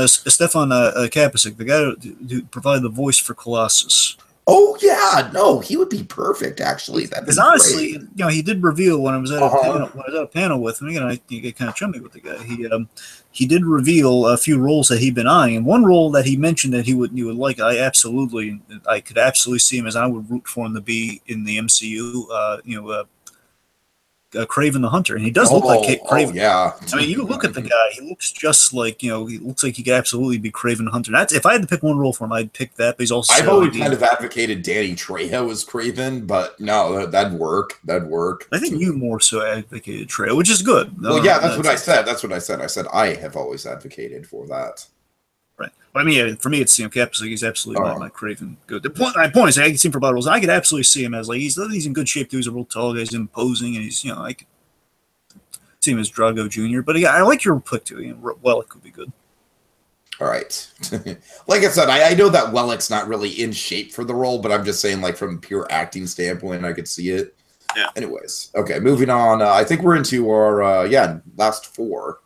Stefan Kapicic, the guy who provided the voice for Colossus. Oh yeah, no, he would be perfect actually. Because honestly, you know, he did reveal when I was at a panel with him. Again, you get kind of chummy with the guy. He did reveal a few roles that he'd been eyeing, and one role that he mentioned that he would like. I could absolutely see him as I would root for him to be in the MCU. Kraven the Hunter, and he does look like Kraven. Yeah, I mean, you look at the guy; he looks just like he looks like he could absolutely be Kraven the Hunter. That's if I had to pick one role for him, I'd pick that. But he's also I've always kind of advocated Danny Trejo as Kraven, but no, that'd work. I think you more so advocated Trejo, which is good. Well, yeah, that's what I said. That's what I said. I said I have always advocated for that. Right. But I mean, for me, it's Kapicic. He's absolutely my Kraven. Good. My point is, I can see him for bottles. I could absolutely see him as like he's in good shape too. He's a real tall guy. He's imposing, and he's I could see him as Drago Jr. But yeah, I like your pick too. Wellick could be good. All right. Like I said, I know that Wellick's not really in shape for the role, but I'm just saying, like from a pure acting standpoint, I could see it. Yeah. Anyways, okay, moving on. I think we're into our last four.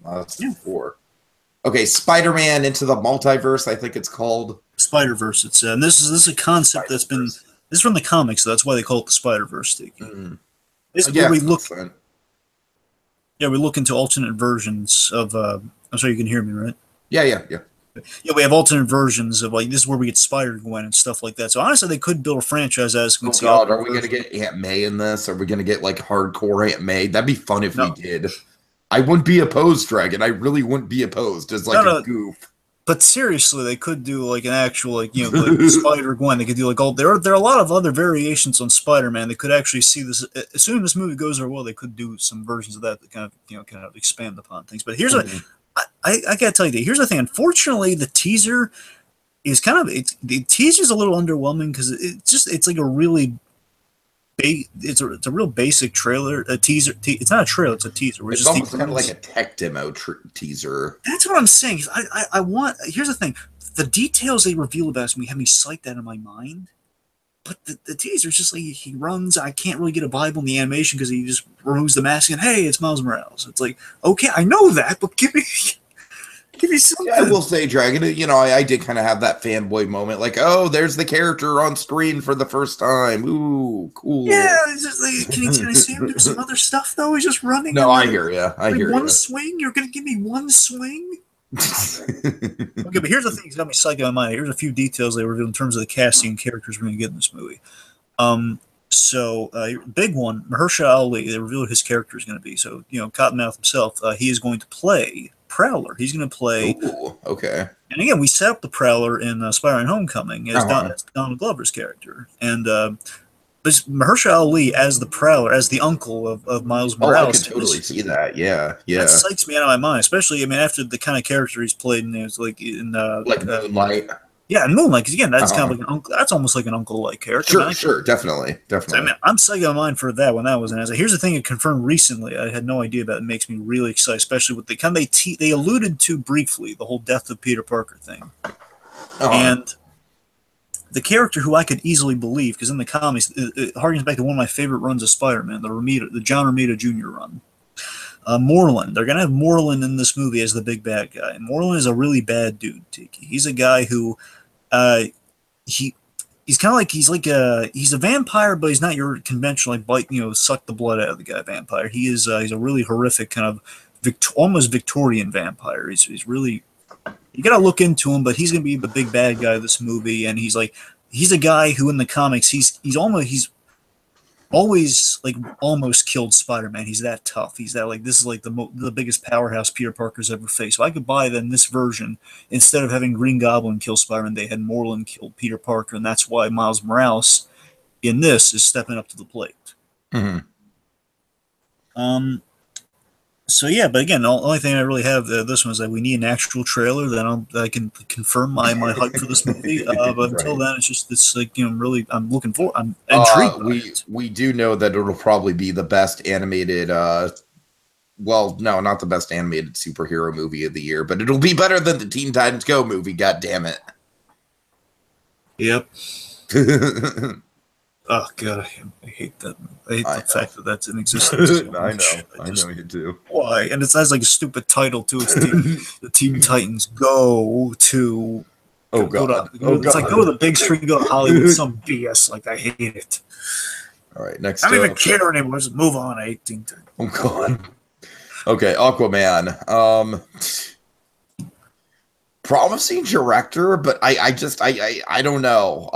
Four. Okay, Spider-Man Into the Multiverse, I think it's called. Spider-Verse. It's and this is a concept that's been this is from the comics, so that's why they call it the Spider-Verse. This is where we look. Yeah, we look into alternate versions of. I'm sorry, you can hear me, right? Yeah. Yeah, we have alternate versions of like this is where we get Spider-Gwen and stuff like that. So honestly, they could build a franchise as. Oh God, are we gonna get Aunt May in this? Are we gonna get like hardcore Aunt May? That'd be fun if we did. I wouldn't be opposed, Dragon. I really wouldn't be opposed as like a goof. But seriously, they could do like an actual like like Spider-Gwen. They could do like all there are a lot of other variations on Spider-Man. They could actually see this as soon as this movie goes over well. They could do some versions of that kind of expand upon things. But here's I gotta tell you, here's the thing. Unfortunately, the teaser is the teaser's a little underwhelming because it's like a really. It's a real basic trailer, a teaser. It's not a trailer; it's a teaser. It's almost kind of like a tech demo teaser. That's what I'm saying. I want. Here's the thing: the details they reveal about this movie have me psyched out of my mind. But the teaser is just like he runs. I can't really get a vibe on the animation because he just removes the mask and hey, it's Miles Morales. It's like okay, I know that, but give me something. Yeah, I will say, Dragon, I did kind of have that fanboy moment. Like, oh, there's the character on screen for the first time. Ooh, cool. Yeah, it's just like, can I see him do some other stuff, though? He's just running. No, I hear you. I hear you. One swing? You're going to give me one swing? Okay, but here's the thing that's got me psyched out of my mind. Here's a few details they revealed in terms of the casting and characters we're going to get in this movie. Big one, Mahershala Ali, they revealed his character is going to be. So, Cottonmouth himself, he is going to play Prowler. He's going to play. Ooh, okay. And again, we set up the Prowler in Spider-Man Homecoming as Donald Glover's character, and Mahershala Ali as the Prowler, as the uncle of Miles Morales. I can totally see that. Yeah. That psychs me out of my mind, especially after the kind of character he's played in, like Moonlight. Yeah, and Moonlight, because again, that's kind of like an uncle. That's almost like an uncle-like character. Sure, definitely. So, I'm psyched out of mind for that when that was announced. Here's the thing: it confirmed recently. I had no idea about. It makes me really excited, especially with they alluded to briefly the whole death of Peter Parker thing, and the character who I could easily believe, because in the comics, it harkens back to one of my favorite runs of Spider-Man, the John Romita Jr. run. Moreland. They're gonna have Moreland in this movie as the big bad guy. And Moreland is a really bad dude, Tiki. He's a guy who. He's kind of like he's a vampire, but he's not your conventional suck the blood out of the guy vampire. He's a really horrific kind of almost Victorian vampire. He's really you gotta look into him, but he's gonna be the big bad guy of this movie, and he's a guy who in the comics he's always almost killed Spider-Man. He's that tough. He's that this is the biggest powerhouse Peter Parker's ever faced. So I could buy that in this version, instead of having Green Goblin kill Spider-Man, they had Moreland kill Peter Parker, and that's why Miles Morales in this is stepping up to the plate. Mm-hmm. So yeah, but again, the only thing I really have this one is that we need an actual trailer. Then I can confirm my hype for this movie. But until then, I'm looking forward. I'm intrigued. We do know that it'll probably be the best animated. Well, no, not the best animated superhero movie of the year, but it'll be better than the Teen Titans Go movie. God damn it! Yep. Oh god, I hate that. I hate the fact that that's in existence. So I much. know you do. Why? And it has like a stupid title too. It's the Teen Titans go to. Oh Go god. to, Oh it's god. like go to the big screen, go to Hollywood, some BS. Like I hate it. All right, next. I don't even care anymore. Just move on. I hate Teen Titans. Oh god. Okay, Aquaman. Promising director, but I don't know.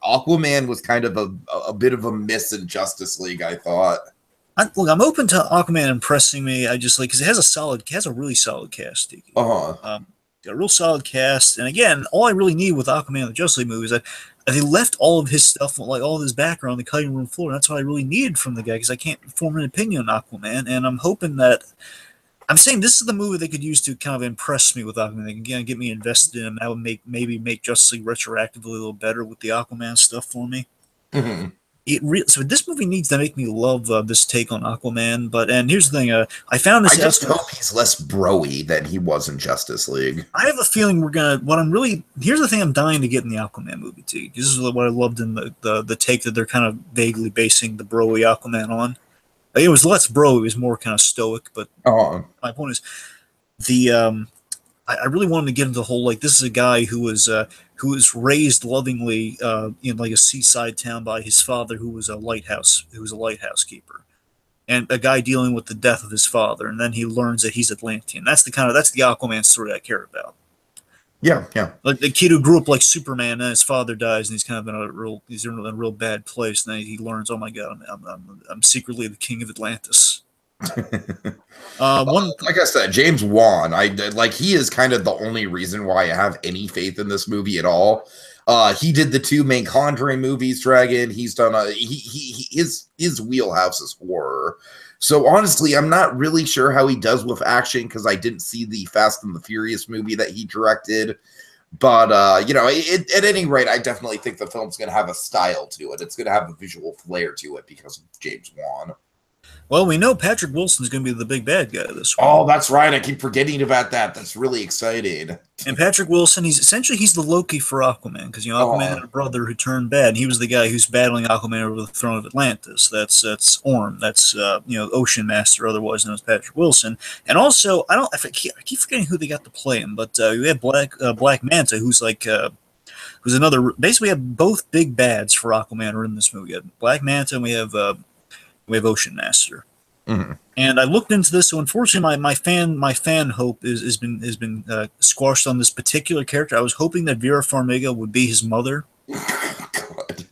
Aquaman was kind of a bit of a miss in Justice League, I thought. Look, I'm open to Aquaman impressing me. I just like because it has a really solid cast. A real solid cast, and again, all I really need with Aquaman the Justice League movie is that they left all of his stuff, like all of his background, on the cutting room floor. And that's what I really needed from the guy because I can't form an opinion on Aquaman, and I'm hoping that. I'm saying this is the movie they could use to kind of impress me with Aquaman. They can get me invested in him. That would maybe make Justice League retroactively a little better with the Aquaman stuff for me. Mm-hmm. So this movie needs to make me love this take on Aquaman. And here's the thing: I found this. I just hope he's less bro-y than he was in Justice League. I have a feeling we're gonna. Here's the thing: I'm dying to get in the Aquaman movie too. This is what I loved in the take that they're kind of vaguely basing the bro-y Aquaman on. It was less bro. It was more kind of stoic. But my point is, I really wanted to get into the whole this is a guy who was raised lovingly in like a seaside town by his father who was a lighthouse keeper, and a guy dealing with the death of his father, and then he learns that he's Atlantean. That's the Aquaman story I care about. Yeah. Like the kid who grew up like Superman, and his father dies, and he's kind of in a real bad place. And then he learns, oh my god, I'm secretly the king of Atlantis. Like I said, James Wan, he is kind of the only reason why I have any faith in this movie at all. He did the 2 main Conjuring movies, Dragon. He's done his wheelhouse is horror. So honestly, I'm not really sure how he does with action because I didn't see the Fast and the Furious movie that he directed. But at any rate, I definitely think the film's going to have a style to it. It's going to have a visual flair to it because of James Wan. Well, we know Patrick Wilson's going to be the big bad guy this one. Oh, that's right. I keep forgetting about that. That's really exciting. And Patrick Wilson, he's the Loki for Aquaman, because Aquaman had a brother who turned bad, and he was the guy who's battling Aquaman over the throne of Atlantis. That's Orm. That's Ocean Master, otherwise known as Patrick Wilson. And also, I keep forgetting who they got to play him, but we have Black Manta, who's another. Basically, we have both big bads for Aquaman are in this movie. We have Black Manta, and we have Ocean Master. Mm-hmm. And I looked into this, so unfortunately, my fan hope has been squashed on this particular character. I was hoping that Vera Farmiga would be his mother.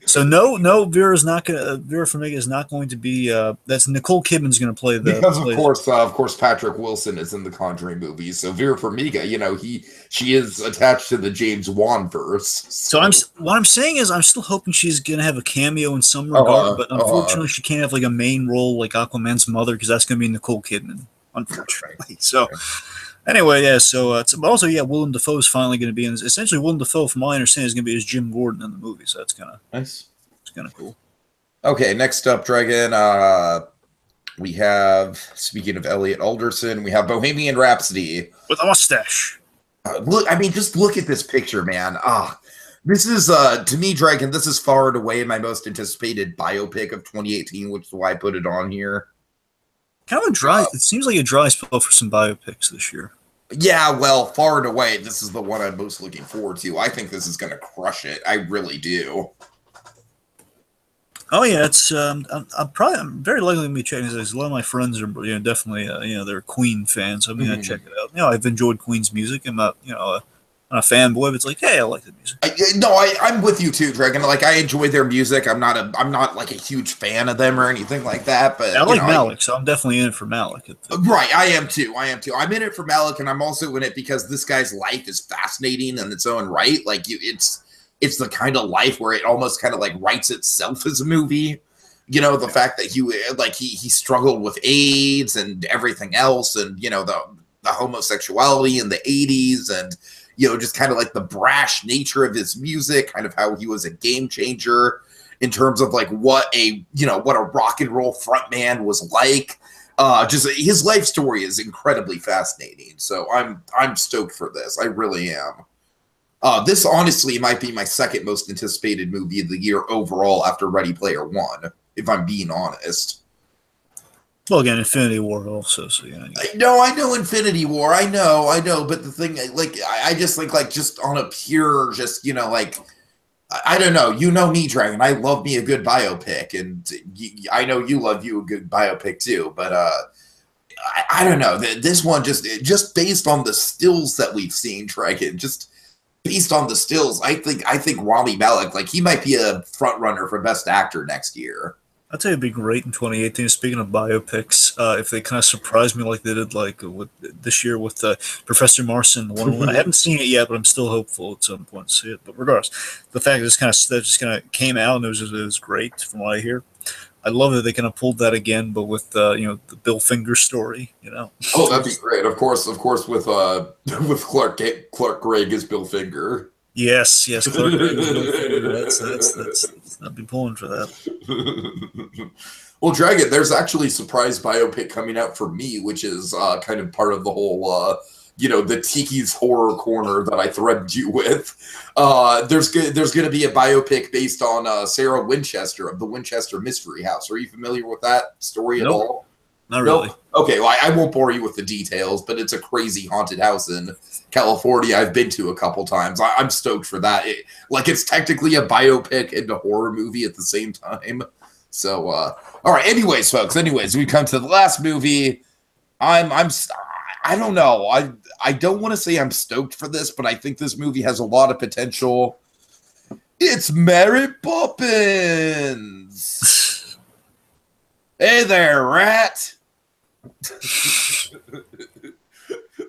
So no, Vera Farmiga is not going to be. That's Nicole Kidman's going to play the. Because of course, Patrick Wilson is in the Conjuring movies. So Vera Farmiga, she is attached to the James Wan verse. So what I'm saying is, I'm still hoping she's going to have a cameo in some regard, but unfortunately, she can't have like a main role like Aquaman's mother because that's going to be Nicole Kidman. Unfortunately, so. Anyway, yeah, so but also, Willem Dafoe is finally going to be in this. Essentially, Willem Dafoe, from my understanding, is going to be as Jim Gordon in the movie, so that's kind of nice. It's kind of cool. Okay, next up, Dragon, we have, speaking of Elliot Alderson, we have Bohemian Rhapsody. With a mustache. Just look at this picture, man. This is, to me, Dragon, this is far and away my most anticipated biopic of 2018, which is why I put it on here. Kind of dry. It seems like a dry spell for some biopics this year. Yeah, well, far and away, this is the one I'm most looking forward to. I think this is going to crush it. I really do. Oh yeah, it's I'm very likely to be checking this. A lot of my friends are definitely they're Queen fans. So I'm gonna check it out. I've enjoyed Queen's music. I'm not a fanboy, but it's like, hey, I like the music. I'm with you too, Dragon. Like, I enjoy their music. I'm not like a huge fan of them or anything like that. But I like Malik, so I'm definitely in it for Malik. Right, I am too. I'm in it for Malik, and I'm also in it because this guy's life is fascinating in its own right. Like, it's the kind of life where it almost kind of like writes itself as a movie. The fact that he struggled with AIDS and everything else, and the homosexuality in the 80s, and just kind of like the brash nature of his music, kind of how he was a game changer in terms of like what a rock and roll frontman was like. Just his life story is incredibly fascinating. So I'm stoked for this. I really am. This honestly might be my second most anticipated movie of the year overall after Ready Player One, if I'm being honest. Well, again, Infinity War also, so yeah. I know Infinity War, I know, but the thing, like, I just think, like, just on a pure, just, you know, like, I don't know, you know me, Dragon, I love me a good biopic, and I know you love you a good biopic too, but, I don't know, this one just based on the stills that we've seen, Dragon, just based on the stills, I think Rami Malek, like, he might be a front runner for Best Actor next year. I'd say it'd be great in 2018. Speaking of biopics, if they kind of surprise me like they did like with this year with Professor Marston, I haven't seen it yet, but I'm still hopeful at some point to see it. But regardless, the fact that just kind of came out and it was great from what I hear. I love that they kind of pulled that again, but with you know, the Bill Finger story. You know. Oh, that'd be great. Of course, with with Clark Gregg as Bill Finger. Yes, Clark Gregg as Bill Finger. That's I'd be pulling for that. Well, Dragon, there's actually a surprise biopic coming out for me, which is kind of part of the whole, you know, the Tiki's horror corner that I threatened you with. There's going to be a biopic based on Sarah Winchester of the Winchester Mystery House. Are you familiar with that story at all? Not really. Nope. Okay, well, I won't bore you with the details, but it's a crazy haunted house in California I've been to a couple times. I'm stoked for that. It's technically a biopic and a horror movie at the same time. So, all right. Anyways, folks. We come to the last movie. I don't know. I don't want to say I'm stoked for this, but I think this movie has a lot of potential. It's Mary Poppins. Hey there, rat.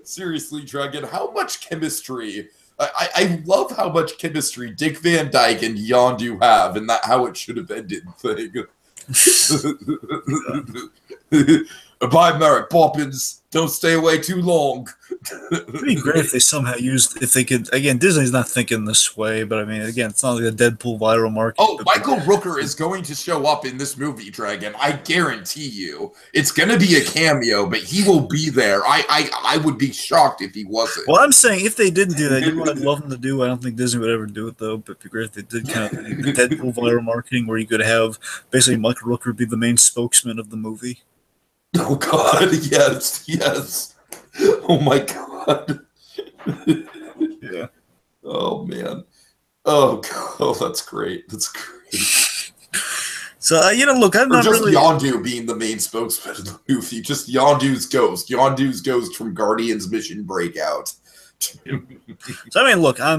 Seriously, Dragon, how much chemistry? I love how much chemistry Dick Van Dyke and Yondu have, and that how it should have ended thing. Bye, Mary Poppins. Don't stay away too long. It'd be great if they somehow if they could, again, Disney's not thinking this way, but I mean, again, it's not like a Deadpool viral market. Oh, Michael Rooker is going to show up in this movie, Dragon. I guarantee you. It's going to be a cameo, but he will be there. I would be shocked if he wasn't. Well, I'm saying if they didn't do that, you know what I'd love them to do? I don't think Disney would ever do it, though, but it'd be great if they did kind of the Deadpool viral marketing where you could have basically Michael Rooker be the main spokesman of the movie. Oh, God, yes. Oh, my God. Yeah. Oh, man. Oh, God. Oh, that's great. So, you know, look, I'm not just really... Yondu being the main spokesman of the movie. Just Yondu's ghost from Guardians Mission Breakout. So I mean, look, I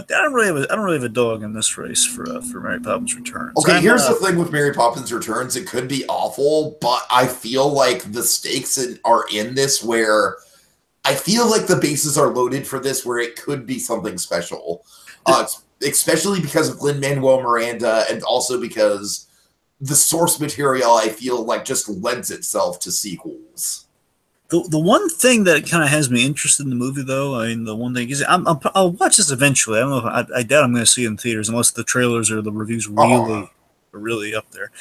don't really have a dog in this race for Mary Poppins Returns. Okay, here's the thing with Mary Poppins Returns: it could be awful, but I feel like the stakes are in this where I feel like the bases are loaded for this, where it could be something special, especially because of Lin-Manuel Miranda, and also because the source material I feel like just lends itself to sequels. The one thing that kind of has me interested in the movie, though, I mean, the one thing is I'll watch this eventually. I don't know if I doubt I'm going to see it in theaters unless the trailers or the reviews are really up there.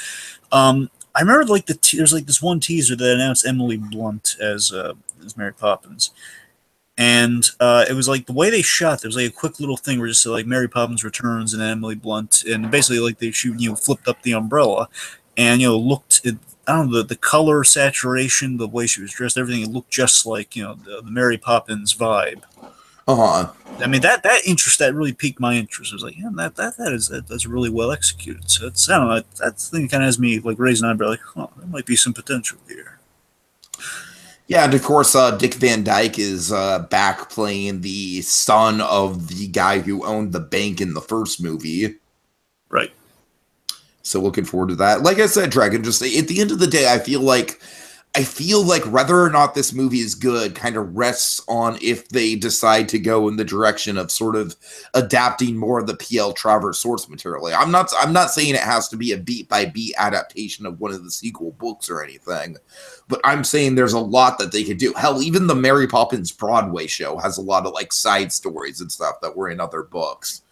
I remember like there's like this one teaser that announced Emily Blunt as Mary Poppins, and it was like the way they shot. There was like a quick little thing where just like Mary Poppins Returns and Emily Blunt, and basically like she flipped up the umbrella, and looked at. I don't know, the color saturation, the way she was dressed, everything, it looked just like, the Mary Poppins vibe. Uh-huh. I mean, that really piqued my interest. I was like, yeah, that's really well executed. So it's, I don't know, that thing kind of has me like raising an eyebrow, like, oh, there might be some potential here. Yeah, and of course, Dick Van Dyke is back playing the son of the guy who owned the bank in the first movie. Right. So looking forward to that. Like I said, Dragon, just at the end of the day, I feel like whether or not this movie is good kind of rests on if they decide to go in the direction of sort of adapting more of the P.L. Travers source material. I'm not saying it has to be a beat by beat adaptation of one of the sequel books or anything, but I'm saying there's a lot that they could do. Hell, even the Mary Poppins Broadway show has a lot of like side stories and stuff that were in other books.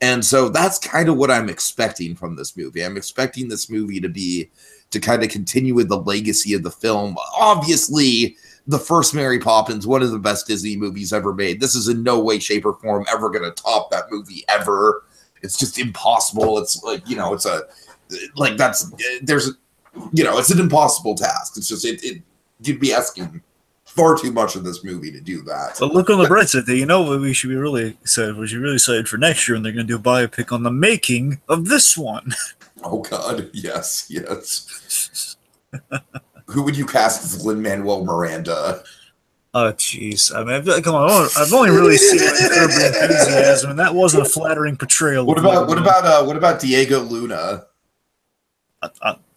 And so that's kind of what I'm expecting from this movie. I'm expecting this movie to kind of continue with the legacy of the film. Obviously, the first Mary Poppins, one of the best Disney movies ever made. This is in no way, shape, or form ever going to top that movie ever. It's just impossible. It's like, you know, it's an impossible task. It's just, you'd be asking far too much of this movie to do that. But look on the bright side. You know what we should be really excited for? We should be really excited for next year, and they're going to do a biopic on the making of this one. Oh, God. Yes. Who would you cast as Lin-Manuel Miranda? Oh, jeez. I mean, come on. I've only really seen Curb Your Enthusiasm, and that wasn't a flattering portrayal. What about Diego Luna?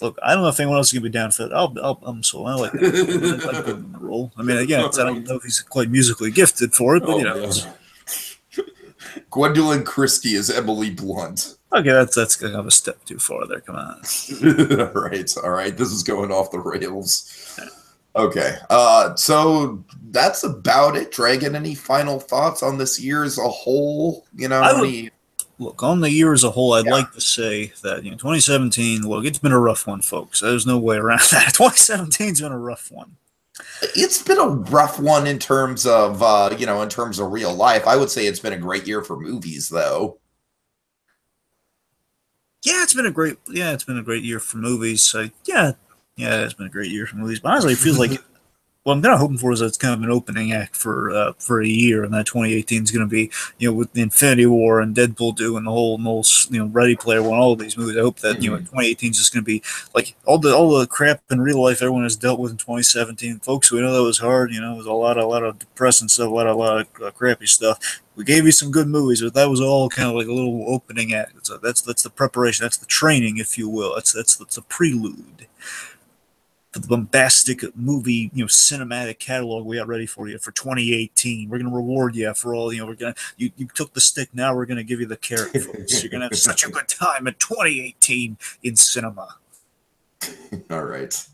Look, I don't know if anyone else is gonna be down for that. I'm sold. I like the role. I mean, again, I don't know if he's quite musically gifted for it, but you know. Gwendolyn Christie is Emily Blunt. Okay, that's kind of a step too far there. Come on. All right. This is going off the rails. Okay. So that's about it. Dragon, any final thoughts on this year as a whole? You know, look, on the year as a whole, I'd like to say that 2017. Look, it's been a rough one, folks. There's no way around that. 2017's been a rough one. It's been a rough one in terms of in terms of real life. I would say it's been a great year for movies, though. Yeah, it's been a great year for movies. Yeah, it's been a great year for movies. But honestly, it feels like what I'm kind of hoping for is that it's kind of an opening act for a year, and that 2018 is going to be, with the Infinity War and Deadpool doing the whole Ready Player One, all of these movies. I hope that 2018 is just going to be like all the crap in real life everyone has dealt with in 2017. Folks, we know that was hard. It was a lot of depressing stuff, a lot of crappy stuff. We gave you some good movies, but that was all kind of like a little opening act. So that's the preparation, that's the training, if you will. That's the prelude for the bombastic movie, cinematic catalog we got ready for you for 2018. We're gonna reward you for all, you took the stick, now we're gonna give you the carrot, folks. You're gonna have such a good time in 2018 in cinema. All right.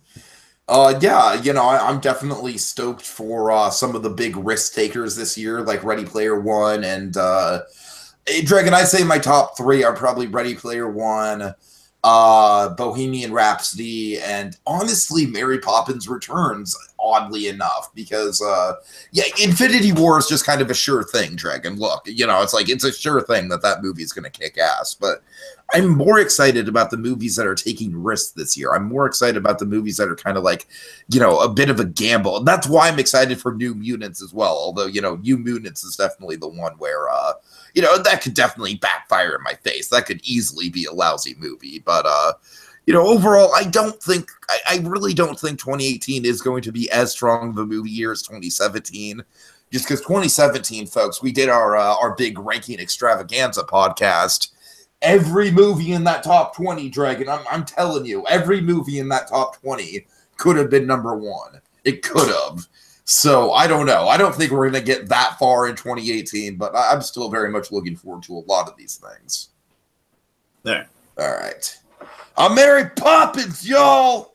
I'm definitely stoked for some of the big risk takers this year, like Ready Player One and Dragon. I'd say my top three are probably Ready Player One, Bohemian Rhapsody, and honestly Mary Poppins Returns, oddly enough, because Infinity War is just kind of a sure thing, Dragon. Look, it's a sure thing that movie is going to kick ass, but I'm more excited about the movies that are taking risks this year. I'm more excited about the movies that are kind of like, a bit of a gamble. And that's why I'm excited for New Mutants as well. Although, New Mutants is definitely the one where, that could definitely backfire in my face. That could easily be a lousy movie. But, overall, I really don't think 2018 is going to be as strong of a movie year as 2017. Just because 2017, folks, we did our big ranking extravaganza podcast. Every movie in that top 20, Dragon, I'm telling you, every movie in that top 20 could have been number one. It could have. So, I don't know. I don't think we're going to get that far in 2018, but I'm still very much looking forward to a lot of these things. There. All right. I'm Mary Poppins, y'all!